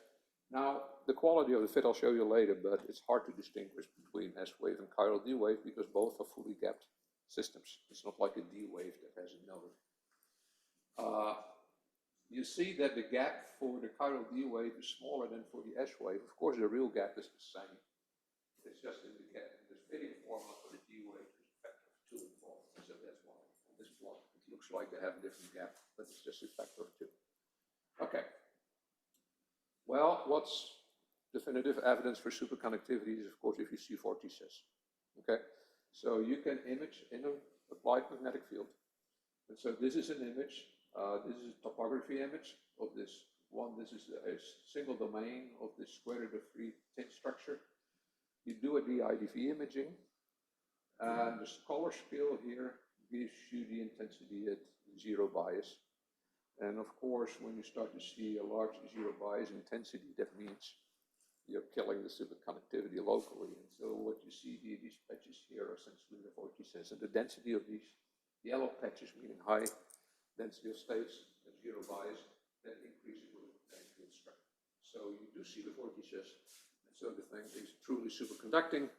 Speaker 1: Now, the quality of the fit I'll show you later, but it's hard to distinguish between S wave and chiral D wave because both are fully gapped systems. It's not like a D wave that has a node. You see that the gap for the chiral D wave is smaller than for the S wave. Of course, the real gap is the same. It's just in the gap. The fitting formula for the D wave is a factor of 2 involved. So that's why on this plot it looks like they have a different gap, but it's just a factor of 2. Okay. Well, what's definitive evidence for superconductivity is, of course, if you see vortices. Okay. So you can image in an applied magnetic field. And so this is an image. This is a topography image of this one. This is a single domain of this square root of 3 thin structure. You do a DIDV imaging, and the color scale here gives you the intensity at 0 bias. And of course, when you start to see a large 0 bias intensity, that means you're killing the superconductivity locally. And so what you see here, these patches here are essentially the vortices. And the density of these yellow patches, meaning high density of states at 0 bias, that increases with the magnetic field strength. So you do see the vortices. So the thing is truly superconducting.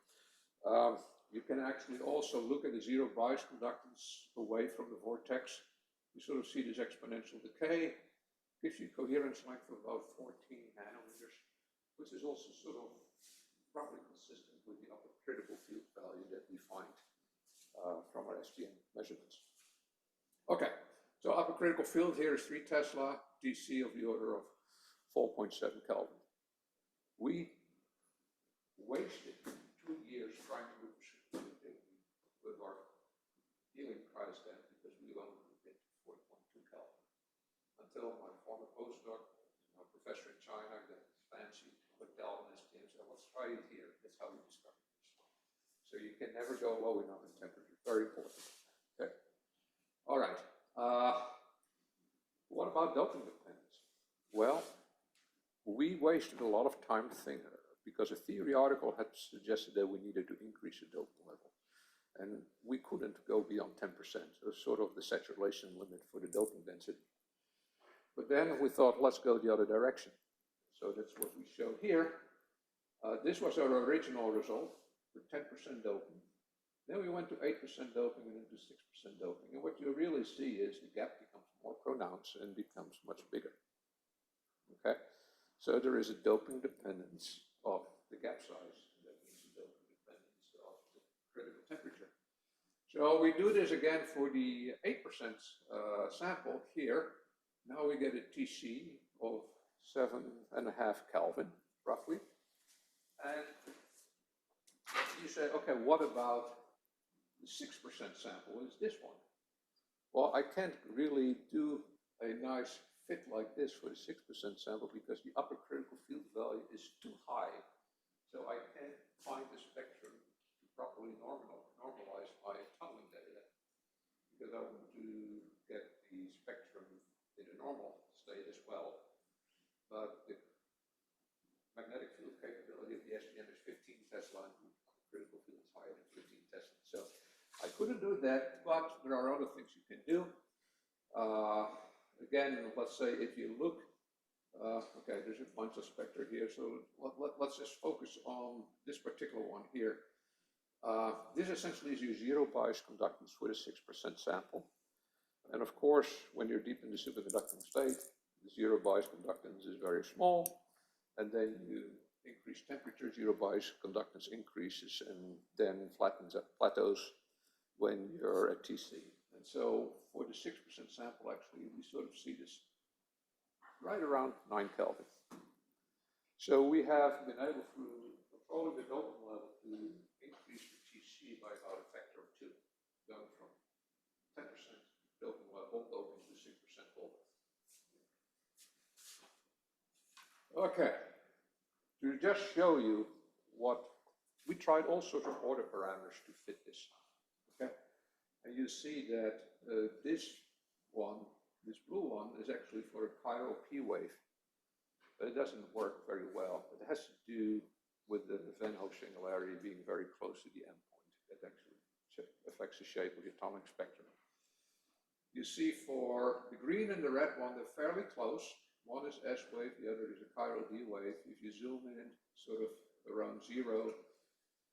Speaker 1: You can actually also look at the 0 bias conductance away from the vortex. You sort of see this exponential decay. Gives you coherence length of about 14 nanometers, which is also sort of roughly consistent with the upper critical field value that we find from our SDM measurements. Okay, so upper critical field here is 3 Tesla, DC of the order of 4.7 Kelvin. We wasted 2 years trying to look for superconductivity with our helium cryostat because we only could get 4.2 Kelvin. Until my former postdoc, my professor in China, got fancy hotel and STM said, let's try it here. That's how we discovered this. So you can never go low enough in temperature. Very important. Okay. All right. What about doping dependence? Well, we wasted a lot of time thinking because a theory article had suggested that we needed to increase the doping level. And we couldn't go beyond 10%. So sort of the saturation limit for the doping density. But then we thought, let's go the other direction. So that's what we show here. This was our original result with 10% doping. Then we went to 8% doping and then to 6% doping. And what you really see is the gap becomes more pronounced and becomes much bigger. Okay? So there is a doping dependence of the gap size. That means a doping dependence of the critical temperature. So we do this again for the 8% sample here. Now we get a TC of 7.5 Kelvin, roughly. And you say, okay, what about the 6% sample? Is this one? Well, I can't really do a nice fit like this for the 6% sample because the upper critical field value is too high. So I can't find the spectrum to properly normalize my tunneling data because I want to get the spectrum in a normal state as well. But the magnetic field capability couldn't do that, but there are other things you can do. Again, let's say if you look, okay, there's a bunch of spectra here, so let's just focus on this particular one here. This essentially is your zero bias conductance with a 6% sample. And of course, when you're deep in the superconducting state, the zero bias conductance is very small, and then you increase temperature, zero bias conductance increases, and then plateaus when you're at TC. And so for the 6% sample, actually, we sort of see this right around 9 Kelvin. So we have been able, through controlling the doping level, to increase the TC by about a factor of 2, going from 10% doping level, doping to 6% voltage. Okay, to just show you what, we tried all sorts of order parameters to fit this, okay? And you see that this blue one is actually for a chiral P wave, but it doesn't work very well. It has to do with the Van Hoff singularity being very close to the endpoint. That actually affects the shape of the atomic spectrum. You see for the green and the red one, they're fairly close. One is S wave, the other is a chiral D wave. If you zoom in sort of around 0,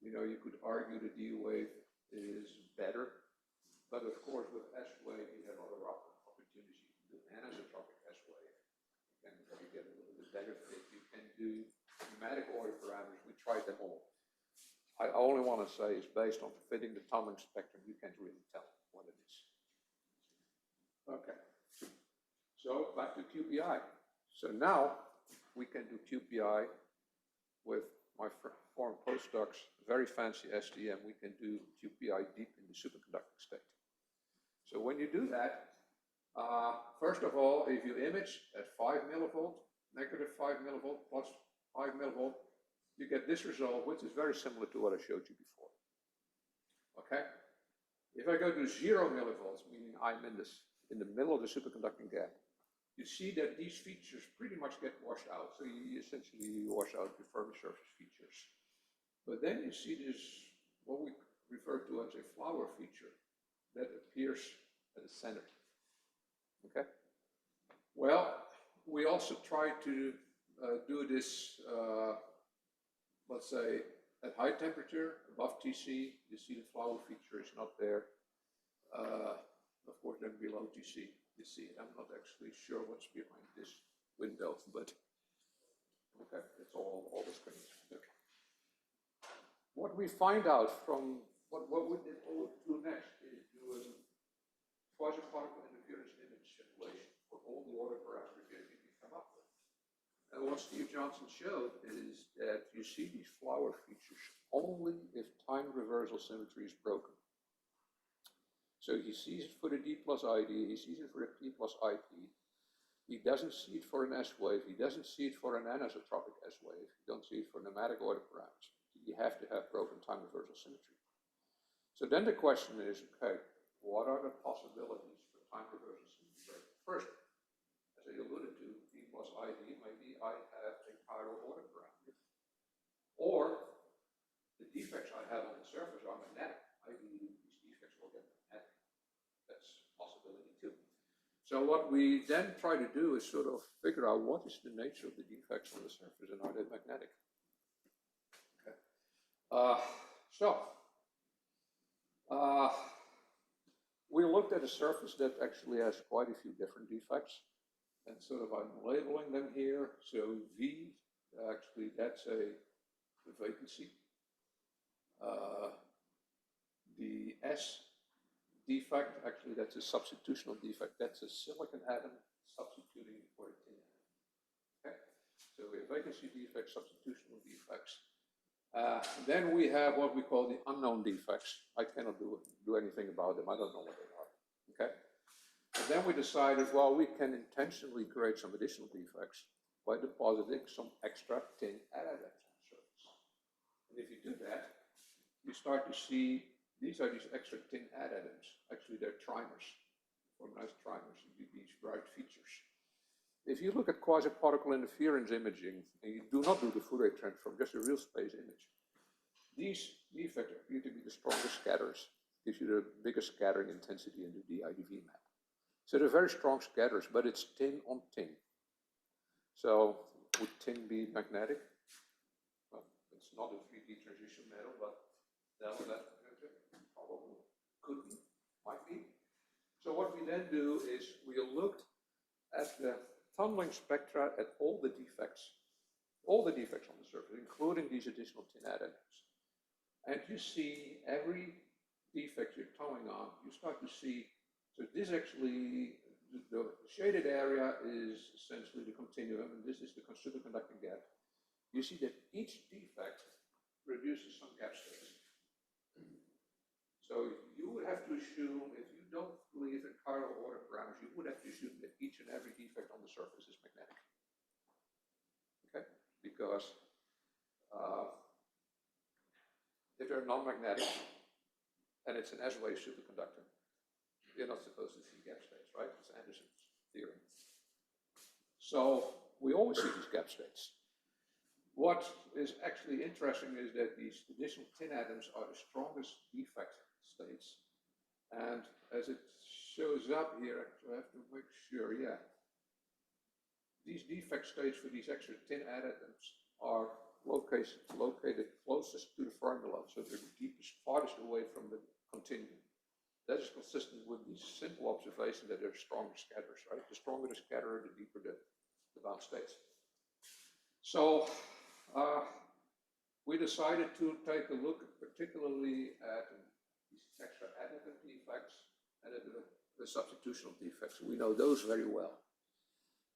Speaker 1: you know, you could argue the D wave is better. But of course, with S wave, you have other opportunities. You can do anisotropic S wave. You can get a little bit better fit. You can do pneumatic order parameters. We tried them all. I only want to say is based on fitting the atomic spectrum, you can't really tell what it is. Okay. So back to QPI. So now we can do QPI with my former postdocs, very fancy STM. We can do QPI deep in the superconducting state. So when you do that, first of all, if you image at 5 millivolt, negative 5 millivolt, plus 5 millivolt, you get this result, which is very similar to what I showed you before. Okay? If I go to 0 millivolts, meaning I'm in the middle of the superconducting gap, you see that these features pretty much get washed out. So you essentially wash out the Fermi surface features. But then you see this, what we refer to as a flower feature that appears at the center. Okay? Well, we also try to do this, let's say, at high temperature, above TC. You see the flower feature is not there. Of course, then below TC, you see it. I'm not actually sure what's behind this window, but okay, it's all the screens. Okay. What we find out from what we did do next is do a quasi-particle interference image simulation for all the order parameters that you can come up with. And what Steve Johnson showed is that you see these flower features only if time reversal symmetry is broken. So he sees it for the D plus ID, he sees it for the P plus IP. He doesn't see it for an S wave, he doesn't see it for an anisotropic S wave, you don't see it for pneumatic order parameters. You have to have broken time reversal symmetry. So then the question is, okay, what are the possibilities for time reversal symmetry? First, as I alluded to, D plus ID, maybe I have a chiral order parameter. Or the defects I have on the surface are magnetic. Maybe these defects will get magnetic. That's a possibility too. So what we then try to do is sort of figure out what is the nature of the defects on the surface and are they magnetic? Okay. We looked at a surface that actually has quite a few different defects, and sort of I'm labeling them here. So V, actually that's a vacancy. The S defect, actually that's a substitutional defect. That's a silicon atom substituting for a tin atom. Okay? So we have vacancy defects, substitutional defects. Then we have what we call the unknown defects. I cannot do anything about them. I don't know what they are. Okay? And then we decided, well, we can intentionally create some additional defects by depositing some extra tin additive on the surface. And if you do that, you start to see these are these extra tin additives. Actually, they're trimers, or nice trimers, these bright features. If you look at quasi-particle interference imaging, and you do not do the Fourier transform, just a real space image, these defects appear to be the strongest scatterers. gives you the biggest scattering intensity in the IDV map. So they're very strong scatterers, but it's tin on tin. So would tin be magnetic? Well, it's not a 3D transition metal, but that probably could be, might be. So what we then do is we looked at the tunneling spectra at all the defects on the surface, including these additional tin atoms. And you see every defect you're tunneling on, you start to see, so this actually, the shaded area is essentially the continuum, and this is the superconducting gap. You see that each defect produces some gap states. So you would have to assume, if you don't believe in chiral order parameters, you would have to assume that each and every defect on the surface is magnetic. Okay? Because if they're non-magnetic and it's an S-wave superconductor, you're not supposed to see gap states, right? It's Anderson's theorem. So we always see these gap states. What is actually interesting is that these additional tin atoms are the strongest defect states. And as it shows up here, I have to make sure, yeah. These defect states for these extra tin atoms are located closest to the formula, so they're the deepest, farthest away from the continuum. That is consistent with the simple observation that they're stronger scatterers, right? The stronger the scatterer, the deeper the bound states. So we decided to take a look particularly at these extra additive defects and at the substitutional defects. We know those very well.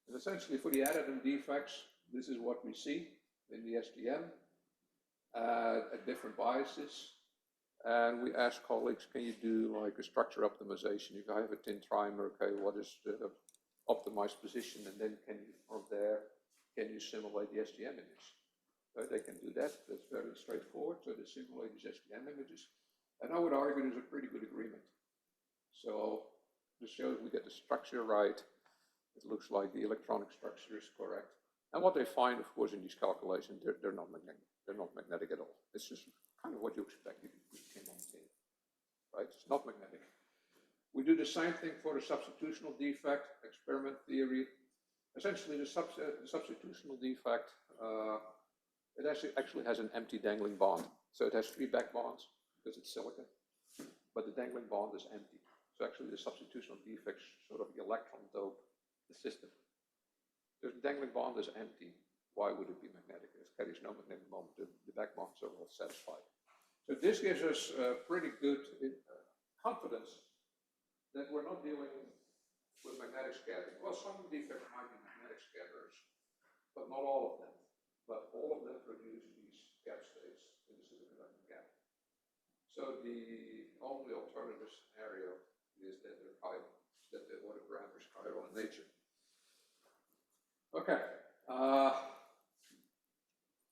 Speaker 1: And essentially for the additive defects, this is what we see in the STM at different biases. And we asked colleagues, can you do like a structure optimization? If I have a tin trimer, okay, what is the optimized position? And then can you, from there, can you simulate the STM image? They can do that. That's very straightforward. So they simulate these STM images. And I would argue there's a pretty good agreement. So to show we get the structure right, it looks like the electronic structure is correct. And what they find, of course, in these calculations, they're not magnetic. They're not magnetic at all. It's just kind of what you expect if you came on tin, right? It's not magnetic. We do the same thing for the substitutional defect, experiment theory. Essentially, the substitutional defect, it actually has an empty dangling bond. So it has 3 back bonds because it's silicon, but the dangling bond is empty. So actually the substitutional defects sort of electron dope the system. The dangling bond is empty. Why would it be magnetic? It carries no magnetic moment. The back bonds are all satisfied. So this gives us pretty good confidence that we're not dealing with magnetic scattering. Well, some defects might be magnetic scatterers, but not all of them. But all of them produce these gap states in the superconducting gap. So the only alternative scenario is that they're chiral, that the order parameter is chiral in nature. Okay.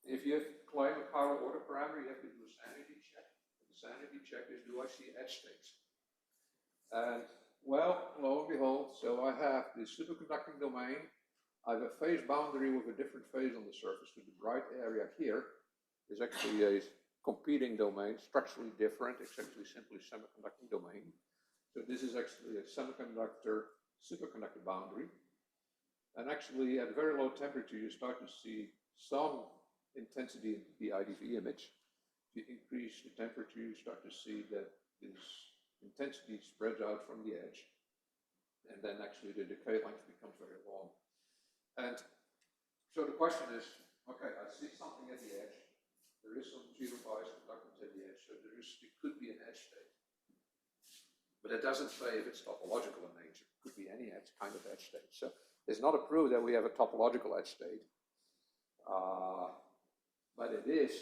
Speaker 1: If you claim a chiral order parameter, you have to do a sanity check. The sanity check is, do I see edge states? And well, lo and behold, so I have the superconducting domain. I have a phase boundary with a different phase on the surface. So the bright area here is actually a competing domain, structurally different. It's actually simply a semiconducting domain. So this is actually a semiconductor superconductor boundary. And actually at very low temperature, you start to see some intensity in the IDV image. If you increase the temperature, you start to see that this intensity spreads out from the edge. And then actually the decay length becomes very long. And so the question is, okay, I see something at the edge. There is some zero bias conductance at the edge, so it could be an edge state. But it doesn't say if it's topological in nature. It could be any edge, kind of edge state. So it's not a proof that we have a topological edge state. But it is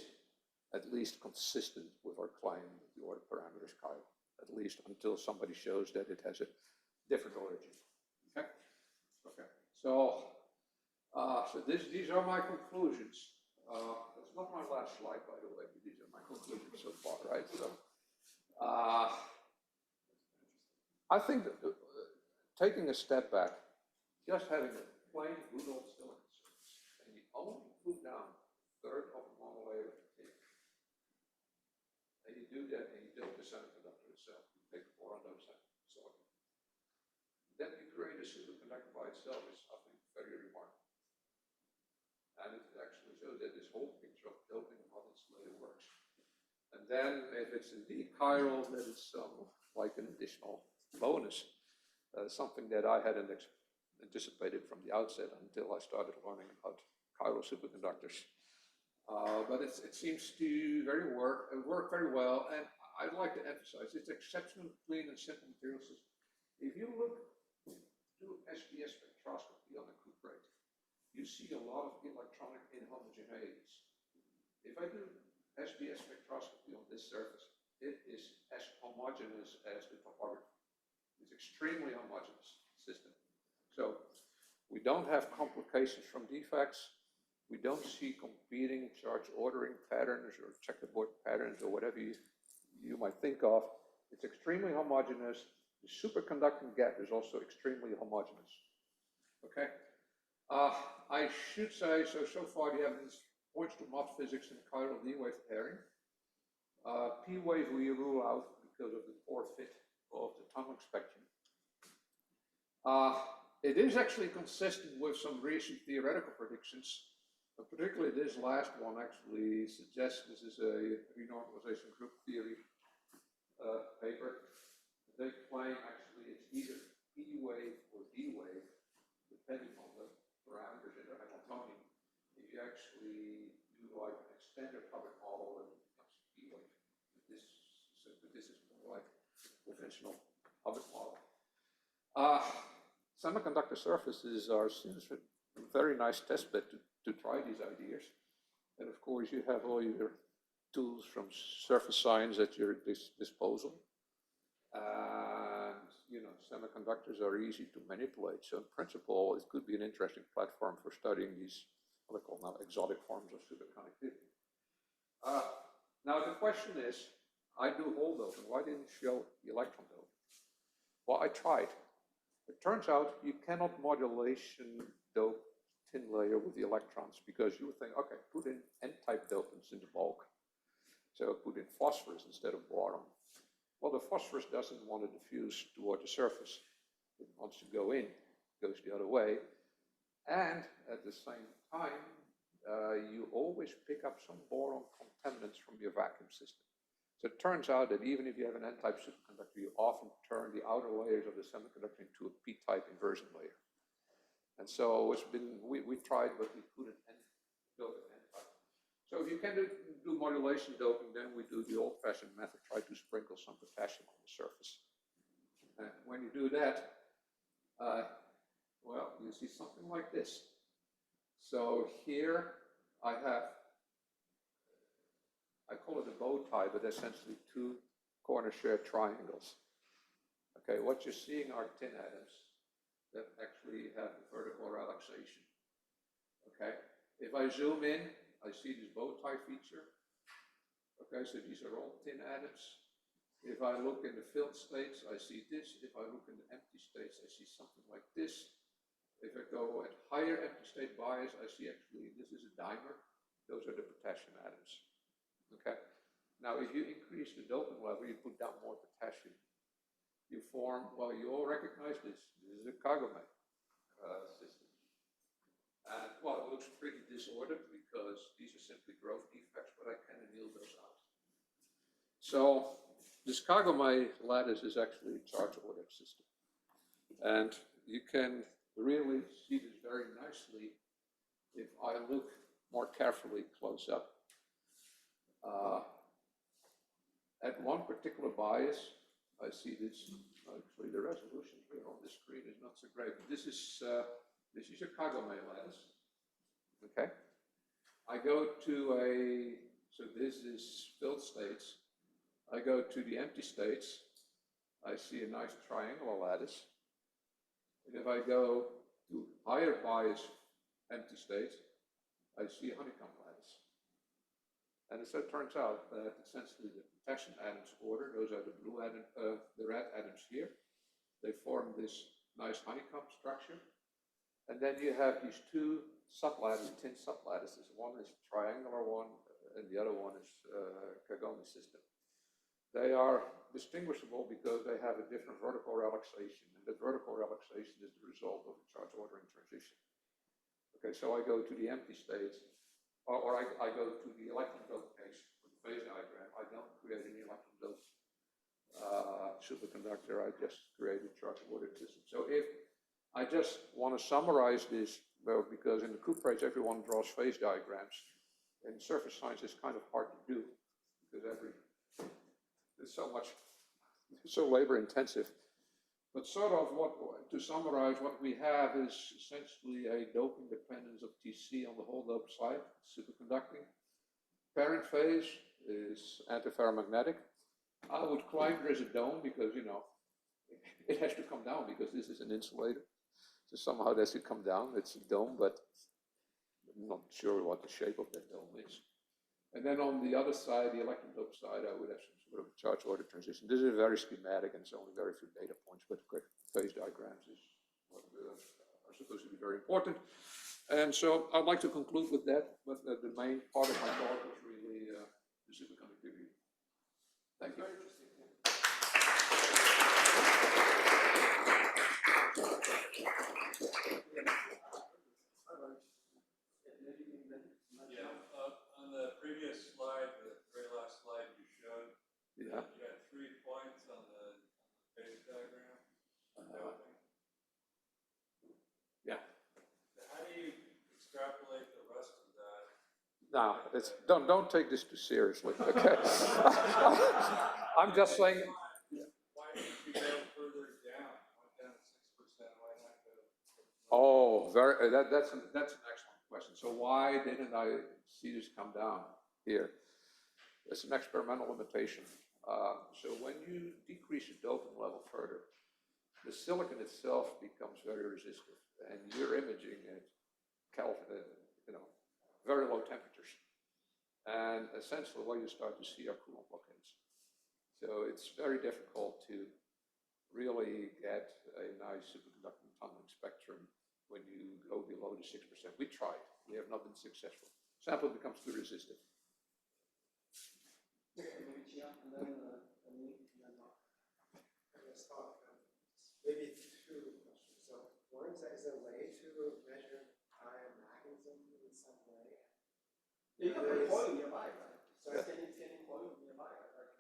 Speaker 1: at least consistent with our claim that the order parameter is chiral, at least until somebody shows that it has a different origin. Okay? Okay. So these are my conclusions. That's not my last slide, by the way. These are my conclusions so far, right? So I think that taking a step back, just having a plain good old silicon surface, and you only put down a third of a monolayer tin, and you do that, and you build the semiconductor itself. itself is, I think, very remarkable. And it actually shows that this whole picture of doping and how this layer works. And then if it's indeed chiral, that is like an additional bonus, something that I hadn't anticipated from the outset until I started learning about chiral superconductors. But it seems to work very well, and I'd like to emphasize it's exceptionally clean and simple material system. If you do SDS spectroscopy on a cuprate, you see a lot of electronic inhomogeneities. If I do SDS spectroscopy on this surface, it is as homogeneous as the topography. It's extremely homogeneous system. So we don't have complications from defects. We don't see competing charge ordering patterns or checkerboard patterns or whatever you might think of. It's extremely homogeneous. The superconducting gap is also extremely homogeneous. Okay? I should say, so far the evidence points to mod physics and chiral D-wave pairing. P-wave we rule out because of the poor fit of the tunneling spectrum. It is actually consistent with some recent theoretical predictions. Particularly this last one actually suggests this is a renormalization group theory paper. They claim actually it's either E-wave or D-wave, depending on the parameters in the Hamiltonian. If you actually do like an extended public model, it becomes E-wave. This is more like conventional public model. Semiconductor surfaces are a very nice testbed to try these ideas. And of course, you have all your tools from surface science at your disposal. And, semiconductors are easy to manipulate. So in principle, it could be an interesting platform for studying these, what I call now, exotic forms of superconductivity. Now the question is, I do hole doping. Why didn't you show electron doping? Well, I tried. It turns out you cannot modulation dope thin layer with the electrons because you would think, okay, put in N-type dopants in the bulk. So put in phosphorus instead of boron. Well, the phosphorus doesn't want to diffuse toward the surface. It wants to go in, goes the other way. And at the same time, you always pick up some boron contaminants from your vacuum system. So it turns out that even if you have an N-type superconductor, you often turn the outer layers of the semiconductor into a P-type inversion layer. And so we tried, but we couldn't build an N-type. So if you can do modulation doping, then we do the old-fashioned method, try to sprinkle some potassium on the surface. And when you do that, well, you see something like this. So here I call it a bow tie, but essentially two corner share triangles. Okay, what you're seeing are tin atoms that actually have vertical relaxation. Okay, if I zoom in, I see this bow tie feature. Okay, so these are all tin atoms. If I look in the filled states, I see this. If I look in the empty states, I see something like this. If I go at higher empty state bias, I see actually this is a dimer. Those are the potassium atoms. Okay. Now, if you increase the doping level, you put down more potassium. You form, well, you all recognize this. This is a Kagome system. And, well, it looks pretty disordered because these are simply growth defects, but I can anneal those out. So, this Kagome lattice is actually a charge ordered system. And you can really see this very nicely if I look more carefully close up. At one particular bias, I see this. Actually, the resolution here on the screen is not so great. But this is a Kagome lattice. Okay. I go to so this is filled states. I go to the empty states. I see a nice triangular lattice. And if I go to higher bias empty states, I see a honeycomb lattice. And so it turns out that essentially the potassium atoms order, those are the blue atom, the red atoms here. They form this nice honeycomb structure. And then you have these two sublattices, tin sublattices. One is triangular one, and the other one is Kagome system. They are distinguishable because they have a different vertical relaxation, and the vertical relaxation is the result of a charge ordering transition. Okay, so I go to the empty states, or I go to the electron dope case with the phase diagram. I don't create any electron dope superconductor, I just create a charge ordering system. So if I just want to summarize this, well, because in the Couperage everyone draws phase diagrams, and surface science is kind of hard to do because it's so labor intensive. But sort of to summarize, what we have is essentially a doping dependence of Tc on the whole dope side, superconducting. Parent phase is antiferromagnetic. I would claim there is a dome because, you know, it has to come down because this is an insulator. So somehow it has to come down. It's a dome, but I'm not sure what the shape of that dome is. And then on the other side, the electron dope side, I would have some sort of a charge order transition. This is very schematic and it's only very few data points, but phase diagrams is what are supposed to be very important. And so I'd like to conclude with that, but the main part of my talk was really the superconductivity. Thank you. Very interesting.
Speaker 4: On the previous slide, the very last slide you showed,
Speaker 1: Yeah.
Speaker 4: You had 3 points on the phase diagram.
Speaker 1: Yeah.
Speaker 4: How do you extrapolate the rest of that?
Speaker 1: Now, don't take this too seriously, okay? I'm just saying.
Speaker 4: Why didn't you go further down? Went down to 6%. Why not go?
Speaker 1: Oh, that's an excellent question. So why didn't I see this come down here? It's an experimental limitation. So when you decrease the doping level further, the silicon itself becomes very resistive, and you're imaging at Kelvin, very low temperatures. And essentially what you start to see are Coulomb blockades. So it's very difficult to really get a nice superconducting tunneling spectrum when you go below the 6%. We tried, we have not been successful. Sample becomes too resistive.
Speaker 5: Maybe two questions. So one is there a way to measure iron magnetism in some way?
Speaker 3: You can put coil nearby, right? So
Speaker 1: Yeah.
Speaker 3: it's getting coil nearby, right?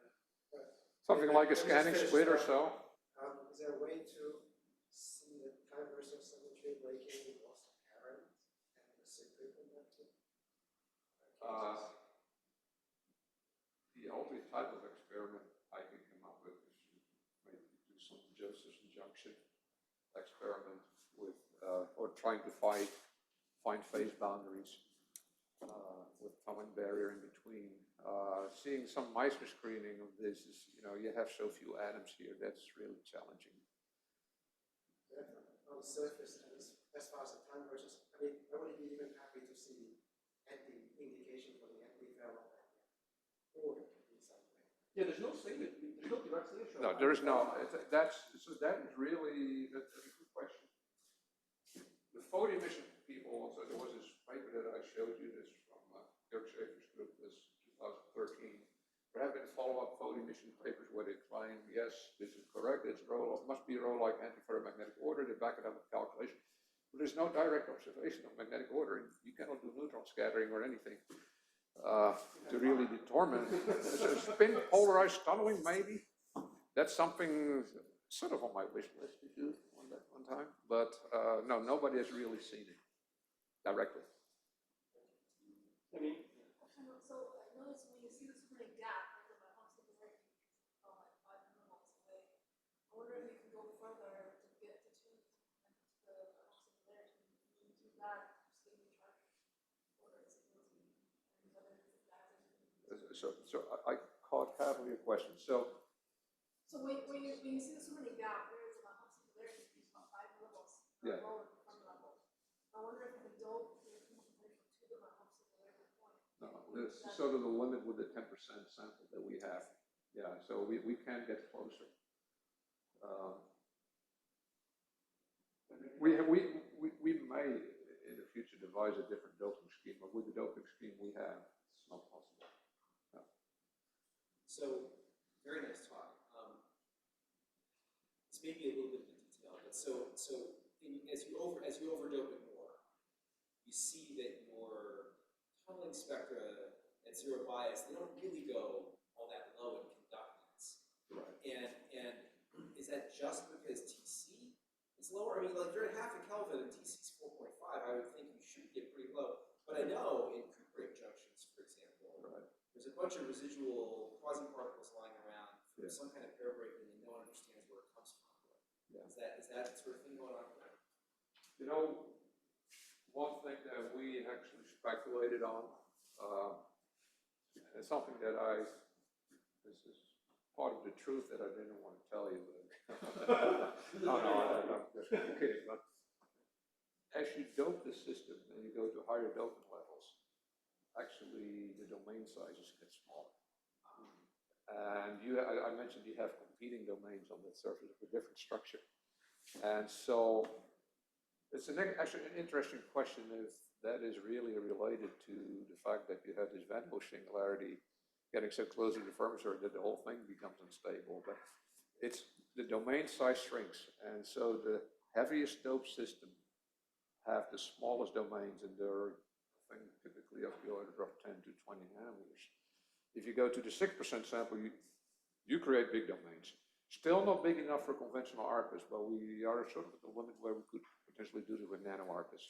Speaker 1: Something like a scanning split or so.
Speaker 5: Is there a way to see the converse of symmetry breaking loss apparent and the superconducting?
Speaker 1: The only type of experiment I can come up with is maybe do some Josephson junction experiment with, or trying to find phase boundaries with tunneling barrier in between. Seeing some Meissner screening of this is, you have so few atoms here, that's really challenging.
Speaker 5: On the surface, as far as the converse, I would be even happy to see indication for the antiferromagnetic order in some way.
Speaker 3: Yeah, there's no signature, there's no direct signature.
Speaker 1: No, there is no, that is really, that's a good question. The photo emission people, so there was this paper that I showed you, this from Dirk Schaefer's group, this 2013. There have been follow-up photo emission papers where they claim, yes, this is correct, it's must be a rho-like antiferromagnetic order, they back it up with calculation. But there's no direct observation of magnetic ordering. You cannot do neutron scattering or anything to really determine. Spin polarized tunneling, maybe. That's something sort of on my wish list to do one time. But no, nobody has really seen it directly.
Speaker 3: I mean,
Speaker 6: So I noticed when you see the super gap, like my house is like 5 millimoles away. I wonder if you can go further to get to the there to do that, so you try order stability and whether
Speaker 1: So I caught half of your question. So
Speaker 6: when you see the super gap, there is my house there is about 5 millimoles lower than front level. I wonder if you can dope your concentration to the my house point.
Speaker 1: no, this is sort of the limit with the 10% sample that we have. Yeah, so we can get closer. We may in the future devise a different doping scheme, but with the doping scheme we have, it's not possible. No.
Speaker 5: So very
Speaker 7: these spectra at zero bias, they don't really go all that low in conductance.
Speaker 1: Right.
Speaker 7: And is that just because TC is lower? I mean, like you're at half a Kelvin and TC is 4.5. I would think you should get pretty low. But I know in cuprate junctions, for example,
Speaker 1: Right.
Speaker 7: there's a bunch of residual quasi-particles lying around from
Speaker 1: Yeah.
Speaker 7: some kind of pair breaking and no one understands where it comes from.
Speaker 1: Yeah.
Speaker 7: Is that sort of thing going on there?
Speaker 1: You know, one thing that we actually speculated on, and something that this is part of the truth that I didn't want to tell you. No, I'm just kidding. But as you dope the system and you go to higher doping levels, actually the domain sizes get smaller. And I mentioned you have competing domains on that surface of a different structure. And so it's actually an interesting question if that is really related to the fact that you have this Van Hoff singularity getting so close to the Fermi that the whole thing becomes unstable. But it's the domain size shrinks. And so the heaviest dope system have the smallest domains, and they're, I think, typically of the order of 10 to 20 nanometers. If you go to the 6% sample, you create big domains. Still not big enough for conventional ARPAs, but we are sort of at the limit where we could potentially do it with nano ARPAs.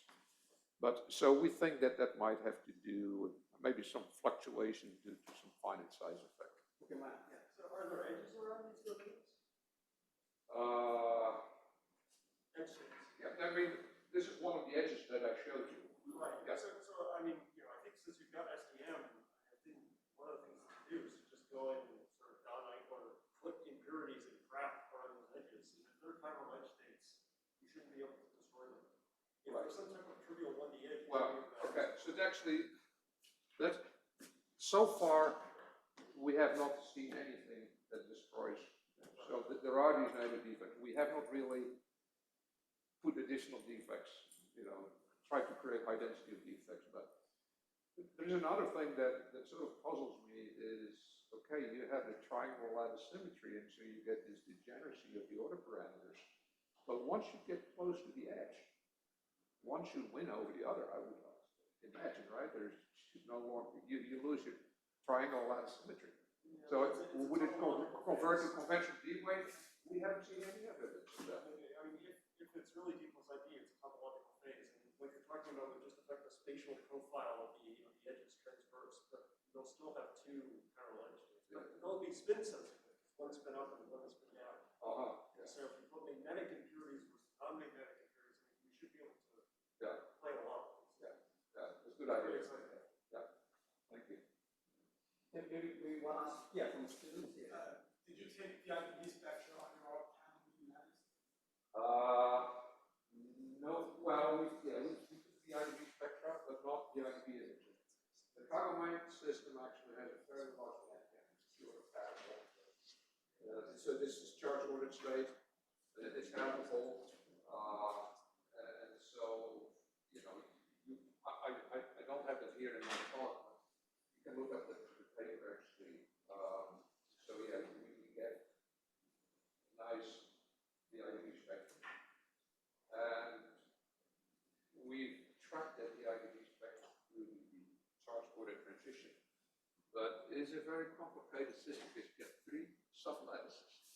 Speaker 1: But so we think that that might have to do with maybe some fluctuation due to some finite size effect.
Speaker 3: Okay, Matt, yeah.
Speaker 5: So are there edges around these domains?
Speaker 3: Edges.
Speaker 1: Yeah, I mean, this is one of the edges that I showed you.
Speaker 5: Right.
Speaker 1: Yeah.
Speaker 5: So I mean, I think since you've got SDM, I think one of the things to do is to just go in and sort of or put impurities and crap around those edges. And if they're chiral edge states, you shouldn't be able to destroy them. If there's some type of trivial 1D edge,
Speaker 1: Well, okay, so actually, so far, we have not seen anything that destroys them. So there are these native defects. We have not really put additional defects, try to create high density of defects. But there's another thing that sort of puzzles me is, okay, you have the triangle lattice symmetry, and so you get this degeneracy of the order parameters. But once you get close to the edge, one should win over the other, I would imagine, right? There's no longer, you lose your triangle lattice symmetry.
Speaker 5: Yeah,
Speaker 1: So would it convert to conventional deep wave? We haven't seen any evidence of that.
Speaker 5: I mean, if it's really D plus ID, it's a topological phase. And what you're talking about would just affect the spatial profile of the edges transverse, but they'll still have two parallel edges. But they'll be spin sensitive. One spin up and one spin down.
Speaker 1: Yeah.
Speaker 5: So if you put magnetic impurities versus non-magnetic impurities, I mean, we should be able to play along.
Speaker 1: That's a good idea.
Speaker 5: Very exciting.
Speaker 1: Yeah, thank you.
Speaker 3: Maybe one last, from the students here.
Speaker 4: Did you take the IPV spectra on your panel units?
Speaker 1: No, well, we took the IDV spectra, but not the IDV images. The Kagomite system actually has a very large bandgap, so this is charge ordered state, it's countable, and so, I don't have it here in my talk, but you can look up the paper actually. So yeah, we get nice the IDV spectrum. And we've tracked at the IDV spectrum through the charge order transition. But it is a very complicated system because you get 3 sublattices.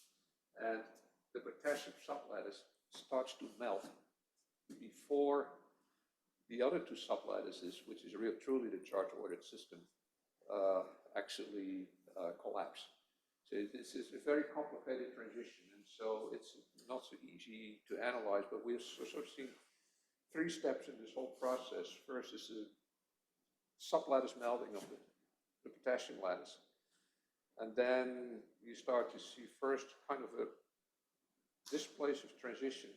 Speaker 1: And the potassium sublattice starts to melt before the other 2 sublattices, which is truly the charge ordered system, actually collapse. So this is a very complicated transition, and so it's not so easy to analyze, but we've sort of seen 3 steps in this whole process. First is the sublattice melting of the potassium lattice. And then you start to see first kind of a displacive transition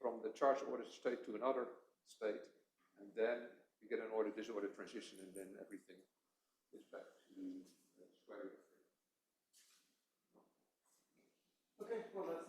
Speaker 1: from the charge ordered state to another state, and then you get an order-disorder transition, and then everything is back to square root.
Speaker 3: Okay, well,